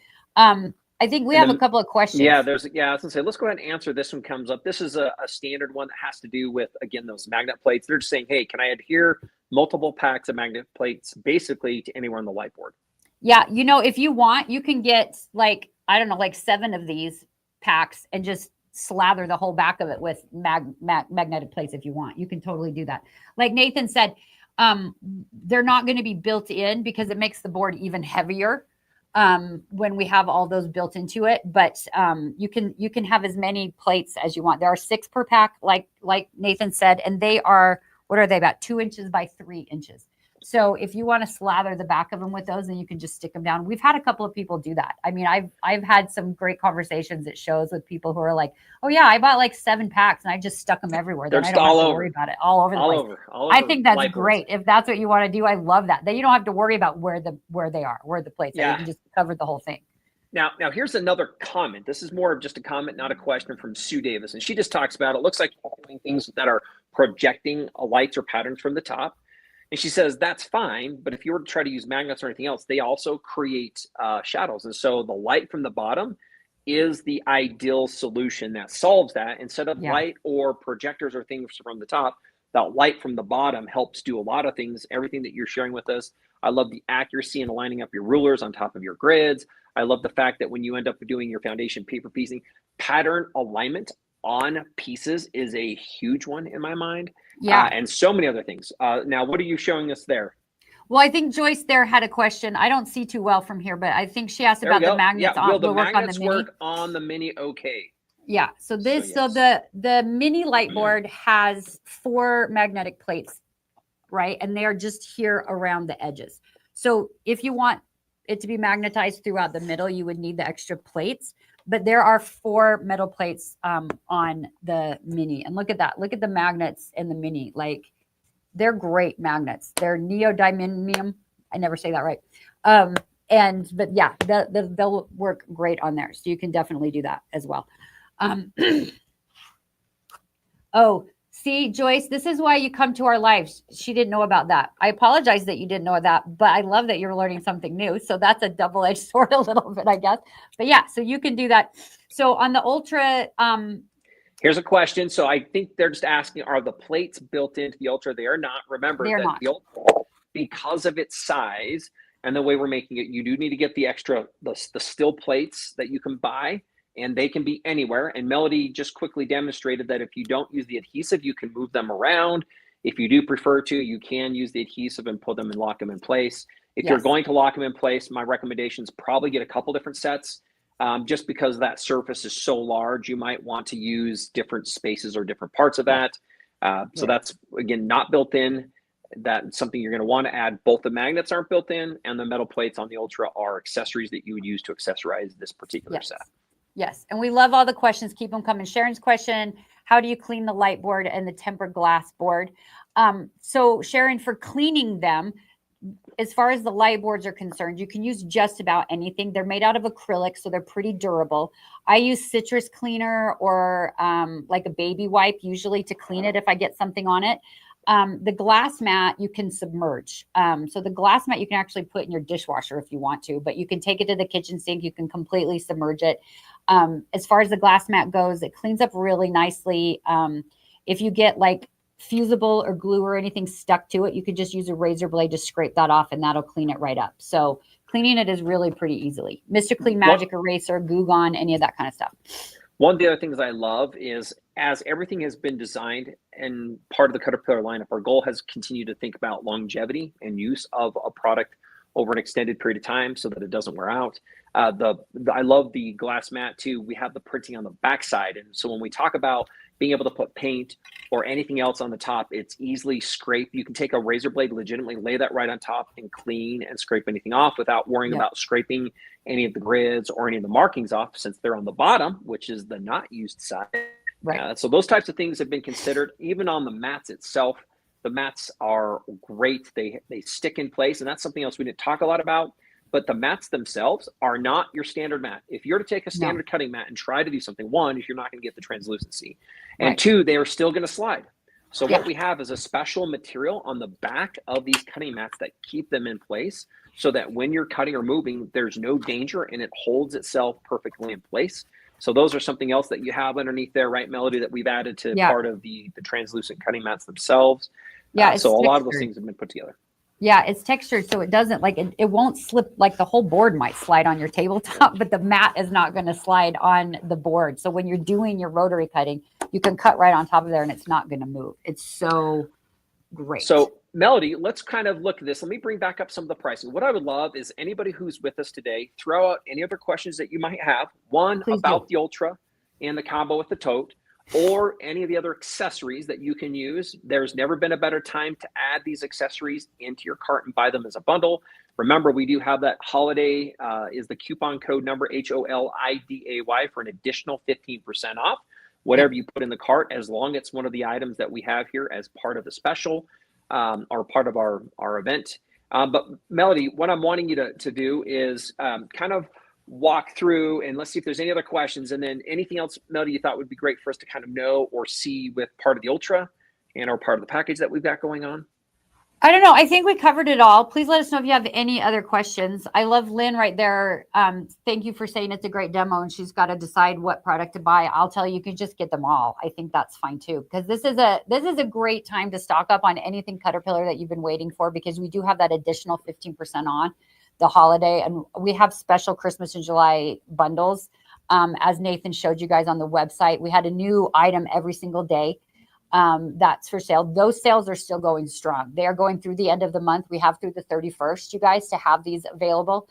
I think we have a couple of questions. Yeah, I was going to say, let's go ahead and answer this one comes up. This is a standard one that has to do with, again, those magnet plates. They're just saying, hey, can I adhere multiple packs of magnet plates basically to anywhere on the light board? Yeah, if you want, you can get like I don't know, like 7 of these packs and just slather the whole back of it with magnetic plates if you want. You can totally do that. Like Nathan said, they're not going to be built in because it makes the board even heavier when we have all those built into it. But you can have as many plates as you want. There are 6 per pack, like Nathan said, and they are, what are they, about 2 inches by 3 inches. So if you want to slather the back of them with those, then you can just stick them down. We've had a couple of people do that. I mean, I've had some great conversations at shows with people who are like, "Oh yeah, I bought like 7 packs and I just stuck them everywhere. Then I don't have to worry about it all over the place." I think that's great. If that's what you want to do, I love that. Then you don't have to worry about where the plates are. You can just cover the whole thing. Now here's another comment. This is more of just a comment, not a question, from Sue Davis, and she just talks about it looks like you're doing things that are projecting lights or patterns from the top. And she says, that's fine, but if you were to try to use magnets or anything else, they also create shadows. And so the light from the bottom is the ideal solution that solves that. Instead of light or projectors or things from the top, that light from the bottom helps do a lot of things, everything that you're sharing with us. I love the accuracy in lining up your rulers on top of your grids. I love the fact that when you end up doing your foundation paper piecing, pattern alignment on pieces is a huge one in my mind. Yeah. And so many other things. Now, what are you showing us there? Well, I think Joyce there had a question. I don't see too well from here, but I think she asked about the magnets. Yeah, will the magnets work on the mini? Okay. Yeah. So the mini light board has 4 magnetic plates, right? And they are just here around the edges. So if you want it to be magnetized throughout the middle, you would need the extra plates. But there are 4 metal plates on the mini. And look at that. Look at the magnets in the mini. Like, they're great magnets. They're neodymium. I never say that right. But yeah, they'll work great on there. So you can definitely do that as well. Oh, see, Joyce, this is why you come to our lives. She didn't know about that. I apologize that you didn't know that, but I love that you're learning something new. So that's a double-edged sword a little bit, I guess. But yeah, so you can do that. So on the Ultra, here's a question. So I think they're just asking, are the plates built into the Ultra? They are not. Remember that the Ultra, because of its size and the way we're making it, you do need to get the extra, the still plates that you can buy. And they can be anywhere. And Melody just quickly demonstrated that if you don't use the adhesive, you can move them around. If you do prefer to, you can use the adhesive and put them and lock them in place. If you're going to lock them in place, my recommendation is probably get a couple different sets. Just because that surface is so large, you might want to use different spaces or different parts of that. So that's, again, not built in. That's something you're going to want to add. Both the magnets aren't built in, and the metal plates on the Ultra are accessories that you would use to accessorize this particular set. Yes. And we love all the questions. Keep them coming. Sharon's question, how do you clean the light board and the tempered glass board? So Sharon, for cleaning them, as far as the light boards are concerned, you can use just about anything. They're made out of acrylic, so they're pretty durable. I use citrus cleaner or like a baby wipe usually to clean it if I get something on it. The glass mat you can submerge. So the glass mat you can actually put in your dishwasher if you want to, but you can take it to the kitchen sink. You can completely submerge it. As far as the glass mat goes, it cleans up really nicely. If you get like fusible or glue or anything stuck to it, you could just use a razor blade to scrape that off and that'll clean it right up. So cleaning it is really pretty easily. Mr. Clean Magic Eraser, Goo Gone, any of that kind of stuff. One of the other things I love is, as everything has been designed and part of the CutterPillar lineup, our goal has continued to think about longevity and use of a product over an extended period of time so that it doesn't wear out. I love the glass mat too. We have the printing on the backside. And so when we talk about being able to put paint or anything else on the top, it's easily scraped. You can take a razor blade, legitimately lay that right on top and clean and scrape anything off without worrying about scraping any of the grids or any of the markings off, since they're on the bottom, which is the not used side. Right. So those types of things have been considered. Even on the mats itself, the mats are great. They stick in place, and that's something else we didn't talk a lot about. But the mats themselves are not your standard mat. If you're to take a standard cutting mat and try to do something, one, is you're not going to get the translucency. And two, they are still going to slide. So what we have is a special material on the back of these cutting mats that keep them in place so that when you're cutting or moving, there's no danger and it holds itself perfectly in place. So those are something else that you have underneath there, right, Melody, that we've added to part of the translucent cutting mats themselves. So a lot of those things have been put together. Yeah, it's textured, so it doesn't like it won't slip. Like the whole board might slide on your tabletop, but the mat is not going to slide on the board. So when you're doing your rotary cutting, you can cut right on top of there and it's not going to move. It's so great. So Melody, let's kind of look at this. Let me bring back up some of the pricing. What I would love is anybody who's with us today, throw out any other questions that you might have. One, Please about do. the Ultra and the combo with the tote, or any of the other accessories that you can use. There's never been a better time to add these accessories into your cart and buy them as a bundle. Remember, we do have that holiday is the coupon code number HOLIDAY for an additional 15% off whatever you put in the cart, as long as it's one of the items that we have here as part of the special or part of our event. But Melody, what I'm wanting you to do is kind of walk through, and let's see if there's any other questions, and then anything else, Melody, you thought would be great for us to kind of know or see with part of the Ultra and or part of the package that we've got going on. I don't know. I think we covered it all. Please let us know if you have any other questions. I love Lynn right there. Thank you for saying it's a great demo and she's got to decide what product to buy. I'll tell you, you can just get them all. I think that's fine too, because this is a great time to stock up on anything CutterPillar that you've been waiting for, because we do have that additional 15% on the holiday, and we have special Christmas in July bundles. As Nathan showed you guys on the website, we had a new item every single day. That's for sale. Those sales are still going strong. They are going through the end of the month. We have through the 31st, you guys, to have these available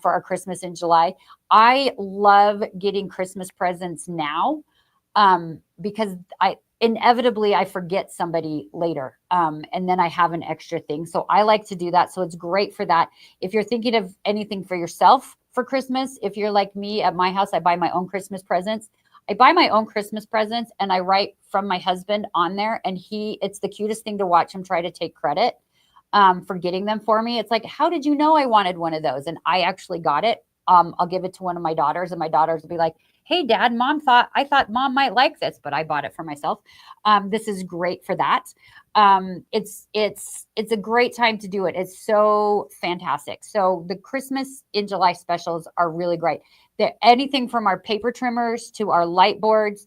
for our Christmas in July. I love getting Christmas presents now because inevitably I forget somebody later and then I have an extra thing. So I like to do that. So it's great for that. If you're thinking of anything for yourself for Christmas, if you're like me at my house, I buy my own Christmas presents. I buy my own Christmas presents and I write from my husband on there, and it's the cutest thing to watch him try to take credit for getting them for me. It's like, how did you know I wanted one of those? And I actually got it. I'll give it to one of my daughters and my daughters will be like, hey dad, I thought mom might like this, but I bought it for myself. This is great for that. It's a great time to do it. It's so fantastic. So the Christmas in July specials are really great. Anything from our paper trimmers to our light boards.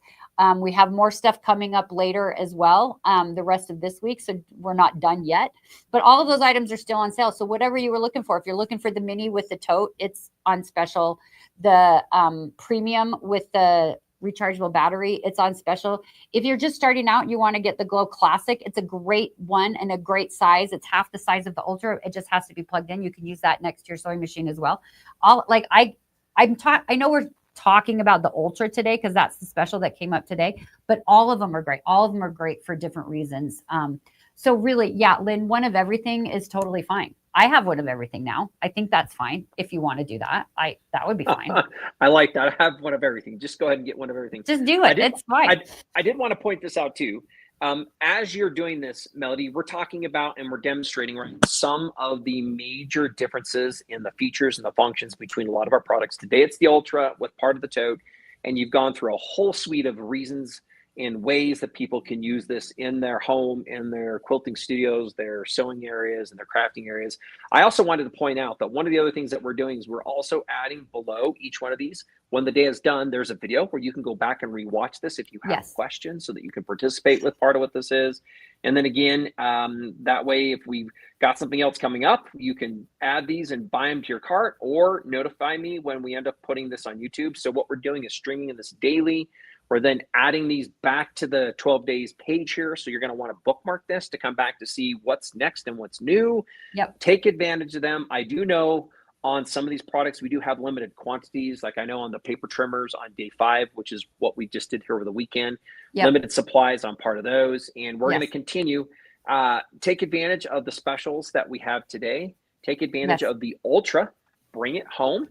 We have more stuff coming up later as well, the rest of this week. So we're not done yet, but all of those items are still on sale. So whatever you were looking for, if you're looking for the mini with the tote, it's on special. The premium with the rechargeable battery, it's on special. If you're just starting out and you want to get the Glow Classic, it's a great one and a great size. It's half the size of the Ultra. It just has to be plugged in. You can use that next to your sewing machine as well. I know we're talking about the Ultra today because that's the special that came up today, but all of them are great. All of them are great for different reasons. So really, yeah, Lynn, one of everything is totally fine. I have one of everything now. I think that's fine. If you want to do that, that would be fine. I like that. I have one of everything. Just go ahead and get one of everything. Just do it. It's fine. I did want to point this out too. As you're doing this, Melody, we're talking about and we're demonstrating some of the major differences in the features and the functions between a lot of our products. Today, it's the Ultra with part of the tote, and you've gone through a whole suite of reasons and ways that people can use this in their home, in their quilting studios, their sewing areas, and their crafting areas. I also wanted to point out that one of the other things that we're doing is we're also adding below each one of these. When the day is done, there's a video where you can go back and rewatch this if you have questions, so that you can participate with part of what this is. And then again, that way, if we've got something else coming up, you can add these and buy them to your cart or notify me when we end up putting this on YouTube. So what we're doing is streaming this daily. We're then adding these back to the 12 days page here. So you're going to want to bookmark this to come back to see what's next and what's new. Yep. Take advantage of them. I do know on some of these products, we do have limited quantities. Like I know on the paper trimmers on day 5, which is what we just did here over the weekend, limited supplies on part of those. And we're going to continue. Take advantage of the specials that we have today. Take advantage of the Ultra. Bring it home.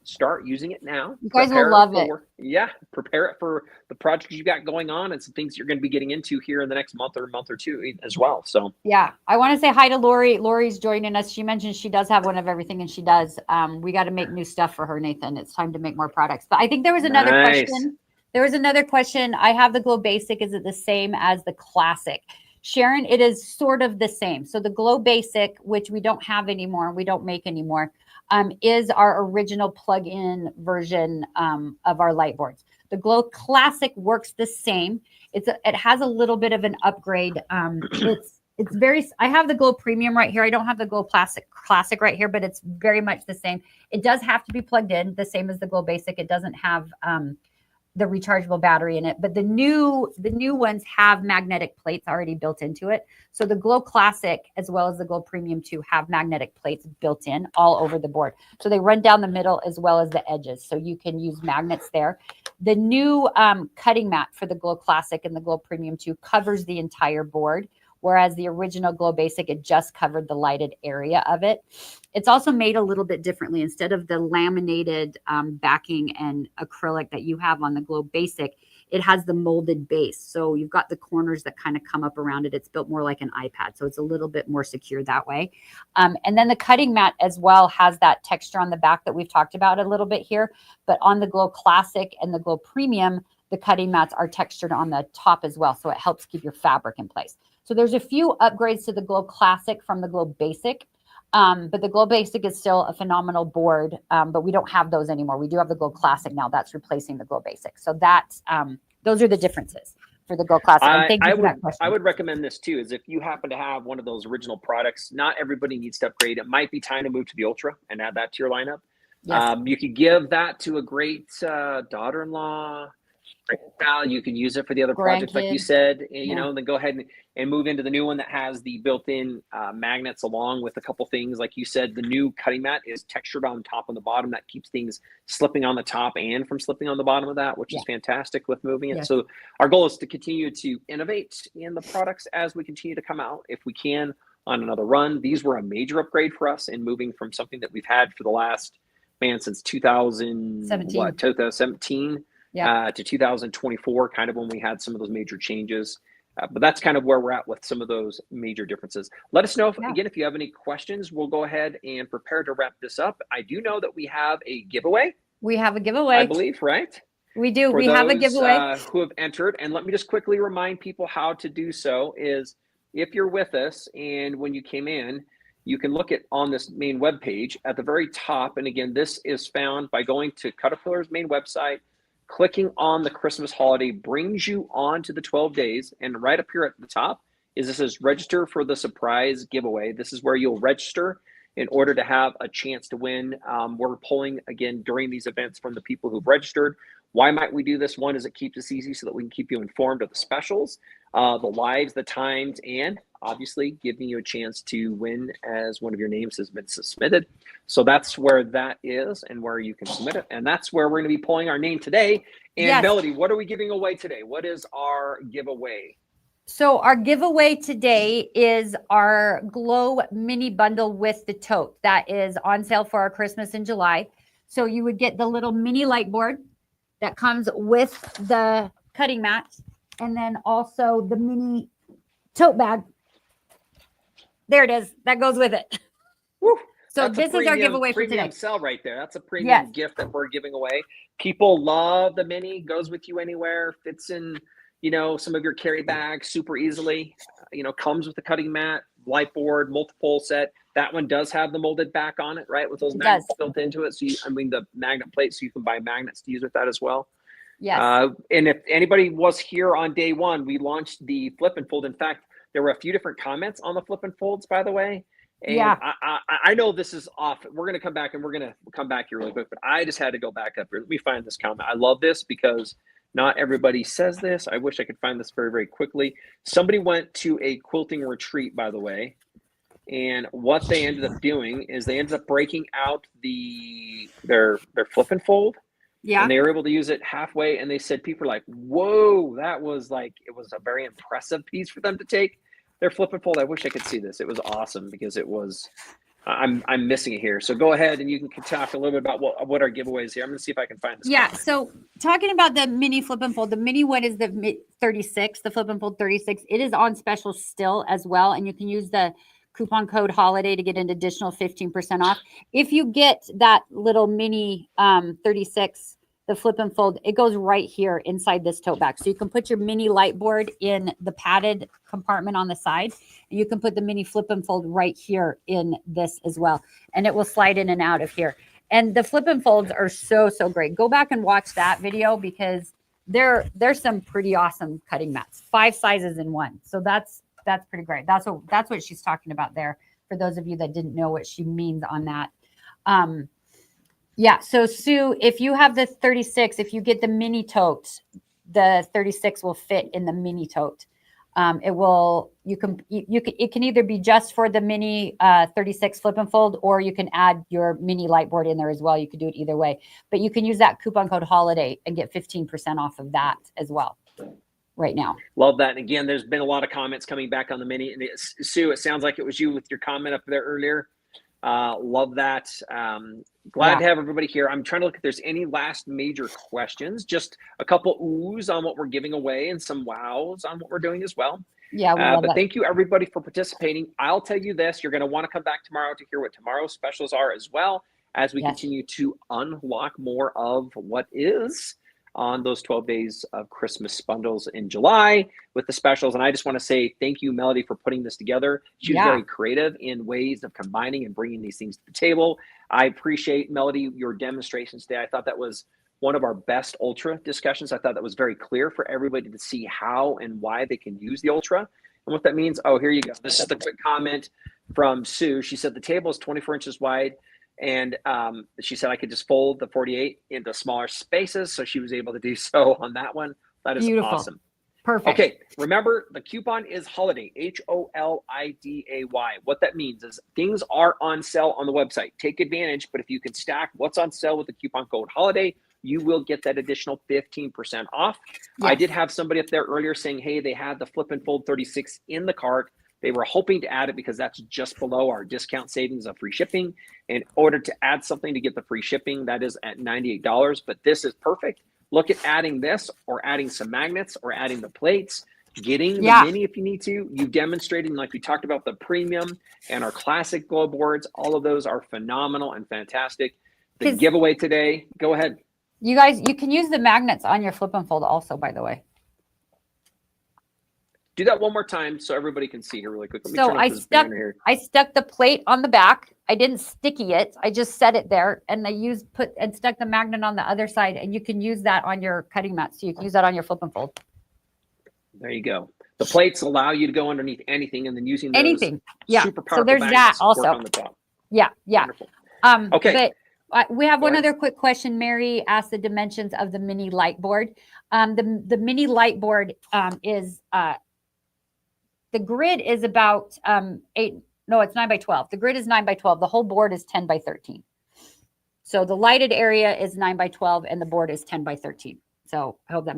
Start using it now. You guys will love it. Yeah, prepare it for the projects you got going on and some things you're going to be getting into here in the next month or two as well. So yeah, I want to say hi to Lori. Lori's joining us. She mentioned she does have one of everything, and she does. We got to make new stuff for her, Nathan. It's time to make more products. But I think there was another question. There was another question. I have the Glow Basic. Is it the same as the Classic? Sharon, it is sort of the same. So the Glow Basic, which we don't have anymore, we don't make anymore, is our original plug-in version of our light boards. The Glow Classic works the same. It has a little bit of an upgrade. It's very, I have the Glow Premium right here. I don't have the Glow Classic right here, but it's very much the same. It does have to be plugged in, the same as the Glow Basic. It doesn't have the rechargeable battery in it, but the new ones have magnetic plates already built into it. So the Glow Classic as well as the Glow Premium 2 have magnetic plates built in all over the board. So they run down the middle as well as the edges. So you can use magnets there. The new cutting mat for the Glow Classic and the Glow Premium 2 covers the entire board, whereas the original Glow Basic, it just covered the lighted area of it. It's also made a little bit differently. Instead of the laminated backing and acrylic that you have on the Glow Basic, it has the molded base. So you've got the corners that kind of come up around it. It's built more like an iPad, so it's a little bit more secure that way. And then the cutting mat as well has that texture on the back that we've talked about a little bit here. But on the Glow Classic and the Glow Premium, the cutting mats are textured on the top as well, so it helps keep your fabric in place. So there's a few upgrades to the Glow Classic from the Glow Basic, but the Glow Basic is still a phenomenal board, but we don't have those anymore. We do have the Glow Classic now. That's replacing the Glow Basic. So that's those are the differences for the Glow Classic. And thank you for that question. I would recommend this too, is if you happen to have one of those original products, not everybody needs to upgrade. It might be time to move to the Ultra and add that to your lineup. Yes. You could give that to a great daughter-in-law. You can use it for the other projects, like you said, you know, and then go ahead and move into the new one that has the built-in magnets along with a couple things. Like you said, the new cutting mat is textured on top and the bottom. That keeps things slipping on the top and from slipping on the bottom of that, which is fantastic with moving it. So our goal is to continue to innovate in the products as we continue to come out. If we can on another run, these were a major upgrade for us in moving from something that we've had for the last, since 2017. To 2024, kind of when we had some of those major changes. But that's kind of where we're at with some of those major differences. Let us know, again, if you have any questions. We'll go ahead and prepare to wrap this up. I do know that we have a giveaway. We have a giveaway. I believe, right? We do. We have a giveaway. Who have entered. And let me just quickly remind people how to do so is if you're with us and when you came in, you can look at on this main webpage at the very top. And again, this is found by going to CutterPillar's main website. Clicking on the Christmas holiday brings you on to the 12 days. And right up here at the top is this says register for the surprise giveaway. This is where you'll register in order to have a chance to win. We're pulling again during these events from the people who've registered. Why might we do this? One is it keeps us easy so that we can keep you informed of the specials, the lives, the times, and obviously giving you a chance to win as one of your names has been submitted. So that's where that is and where you can submit it. And that's where we're going to be pulling our name today. And Melody, what are we giving away today? What is our giveaway? So our giveaway today is our Glow mini bundle with the tote that is on sale for our Christmas in July. So you would get the little mini light board that comes with the cutting mat and then also the mini tote bag. There it is. That goes with it. Woo. So this is our giveaway for today. Premium sell right there. That's a premium gift that we're giving away. People love the mini. Goes with you anywhere. Fits in, you know, some of your carry bags super easily. You know, comes with the cutting mat, light board, multiple set. That one does have the molded back on it, right? With those magnets built into it. So the magnet plate, so you can buy magnets to use with that as well. Yes. And if anybody was here on day one, we launched the flip and fold. In fact, there were a few different comments on the flip and folds, by the way. And I know this is off. We're going to come back and we're going to come back here really quick, but I just had to go back up here. Let me find this comment. I love this because not everybody says this. I wish I could find this very, very quickly. Somebody went to a quilting retreat, by the way. And what they ended up doing is they ended up breaking out their flip and fold. Yeah. And they were able to use it halfway. And they said people were like, whoa, that was like, it was a very impressive piece for them to take their flip and fold. I wish I could see this. It was awesome because it was, I'm missing it here. So go ahead and you can talk a little bit about what our giveaway is here. I'm going to see if I can find this. Yeah. Comment. So talking about the mini flip and fold, the mini one is the 36, the flip and fold 36. It is on special still as well. And you can use the coupon code holiday to get an additional 15% off. If you get that little mini 36, the flip and fold, it goes right here inside this tote bag. So you can put your mini light board in the padded compartment on the side, and you can put the mini flip and fold right here in this as well. And it will slide in and out of here. And the flip and folds are so, so great. Go back and watch that video because there's some pretty awesome cutting mats, 5 sizes in one. So that's That's pretty great. That's what she's talking about there. For those of you that didn't know what she means on that. Yeah. So Sue, if you have the 36, if you get the mini tote, the 36 will fit in the mini tote. It can either be just for the mini 36 flip and fold, or you can add your mini light board in there as well. You could do it either way, but you can use that coupon code holiday and get 15% off of that as well right now. Love that. And again, there's been a lot of comments coming back on the mini. And Sue, it sounds like it was you with your comment up there earlier. Love that. Glad to have everybody here. I'm trying to look if there's any last major questions. Just a couple oohs on what we're giving away and some wows on what we're doing as well. Yeah, but thank you everybody for participating. I'll tell you this, you're going to want to come back tomorrow to hear what tomorrow's specials are as well, as we continue to unlock more of what is on those 12 days of Christmas bundles in July with the specials. And I just want to say thank you, Melody, for putting this together. She was very creative in ways of combining and bringing these things to the table. I appreciate, Melody, your demonstrations today. I thought that was one of our best Ultra discussions. I thought that was very clear for everybody to see how and why they can use the Ultra and what that means. Oh, here you go. This is the quick comment from Sue. She said the table is 24 inches wide. And she said I could just fold the 48 into smaller spaces. So she was able to do so on that one. That is beautiful. Awesome. Perfect. Okay. Remember, the coupon is holiday, HOLIDAY. What that means is things are on sale on the website. Take advantage. But if you can stack what's on sale with the coupon code holiday, you will get that additional 15% off. Yes. I did have somebody up there earlier saying, hey, they had the flip and fold 36 in the cart. They were hoping to add it because that's just below our discount savings of free shipping. In order to add something to get the free shipping, that is at $98. But this is perfect. Look at adding this, or adding some magnets, or adding the plates, getting the mini if you need to. You demonstrating, like we talked about, the premium and our classic glow boards. All of those are phenomenal and fantastic. The giveaway today, go ahead. You guys, you can use the magnets on your flip and fold also, by the way. Do that one more time so everybody can see here really quick. Let me so I stuck the plate on the back. I didn't sticky it. I just set it there, and I stuck the magnet on the other side, and you can use that on your cutting mat. So you can use that on your flip and fold. There you go. The plates allow you to go underneath anything, and then using those super powerful so there's that also on the top. Yeah. Wonderful. Okay. But we have one other quick question. Mary asked the dimensions of the mini light board. The mini light board is the grid is about 9 by 12. The grid is 9 by 12. The whole board is 10 by 13. So the lighted area is 9 by 12 and the board is 10 by 13. So I hope that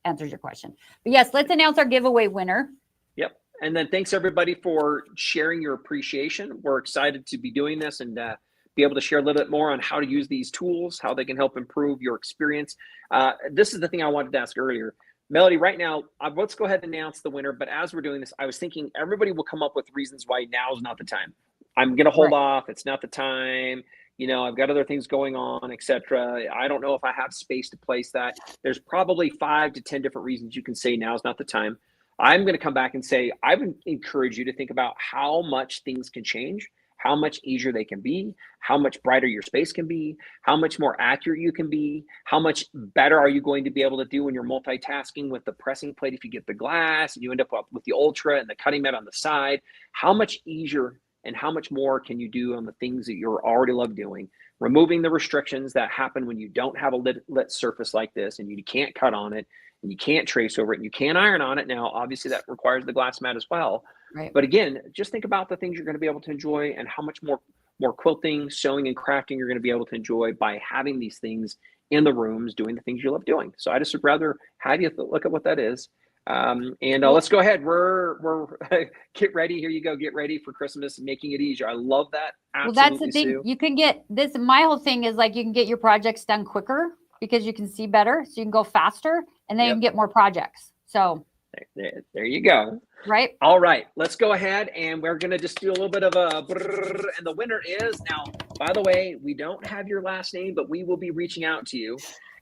answers your question. But yes, let's announce our giveaway winner. Yep. And then thanks everybody for sharing your appreciation. We're excited to be doing this and be able to share a little bit more on how to use these tools, how they can help improve your experience. This is the thing I wanted to ask earlier. Melody, right now, let's go ahead and announce the winner. But as we're doing this, I was thinking everybody will come up with reasons why now is not the time. I'm going to hold off. It's not the time. You know, I've got other things going on, etc. I don't know if I have space to place that. There's probably 5 to 10 different reasons you can say now is not the time. I'm going to come back and say, I would encourage you to think about how much things can change, how much easier they can be, how much brighter your space can be, how much more accurate you can be, how much better are you going to be able to do when you're multitasking with the pressing plate if you get the glass and you end up with the Ultra and the cutting mat on the side. How much easier and how much more can you do on the things that you're already love doing? Removing the restrictions that happen when you don't have a lit surface like this and you can't cut on it and you can't trace over it and you can't iron on it. Now, obviously that requires the glass mat as well. Right. But again, just think about the things you're going to be able to enjoy and how much more quilting, sewing, and crafting you're going to be able to enjoy by having these things in the rooms, doing the things you love doing. So I just would rather have you look at what that is. Let's go ahead. We're get ready. Here you go. Get ready for Christmas, making it easier. I love that. Absolutely, well, that's the thing. Sue. You can get this. My whole thing is like you can get your projects done quicker because you can see better, so you can go faster, and then you can get more projects. So there you go. Right. All right. Let's go ahead and we're going to just do a little bit of a brrr, and the winner is now, by the way, we don't have your last name, but we will be reaching out to you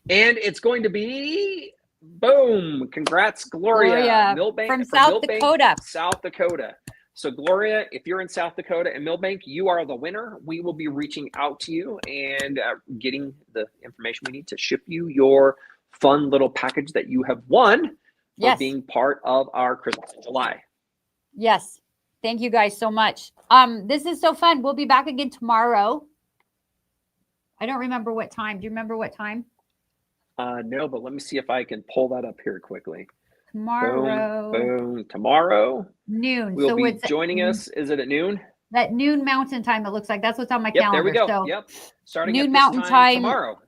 and it's going to be boom. Congrats, Gloria. Milbank from South Dakota. South Dakota. So Gloria, if you're in South Dakota and Milbank, you are the winner. We will be reaching out to you and getting the information we need to ship you your fun little package that you have won. For being part of our Christmas in July. Yes. Thank you guys so much. This is so fun. We'll be back again tomorrow. I don't remember what time. Do you remember what time? No, but let me see if I can pull that up here quickly. Tomorrow. Boom. Tomorrow. Noon. We'll be joining us. Is it at noon? That noon Mountain Time, it looks like. That's what's on my Yep, calendar. there we go. So yep. Starting noon at this Mountain time tomorrow.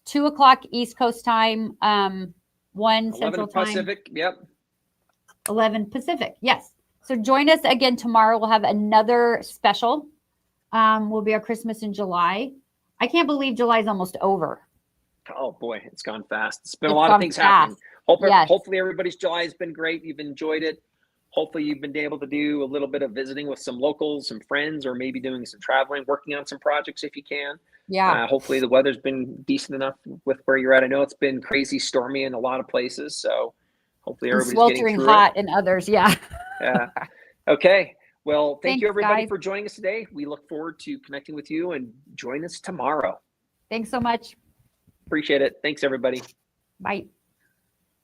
2 o'clock East Coast time, 1 Central time. Pacific. Yep. 11 Pacific. Yes. So join us again tomorrow. We'll have another special. Will be our Christmas in July. I can't believe July is almost over. Oh boy, it's gone fast. It's been a lot of things happening. Hopefully everybody's July has been great. You've enjoyed it. Hopefully you've been able to do a little bit of visiting with some locals, some friends, or maybe doing some traveling, working on some projects if you can. Yeah. Hopefully the weather's been decent enough with where you're at. I know it's been crazy stormy in a lot of places, so hopefully everybody's sweltering getting hot it. in others. Yeah. Yeah. Okay. Well, thank you everybody guys. for joining us today. We look forward to connecting with you, and join us tomorrow. Thanks so much. Appreciate it. Thanks everybody. Bye.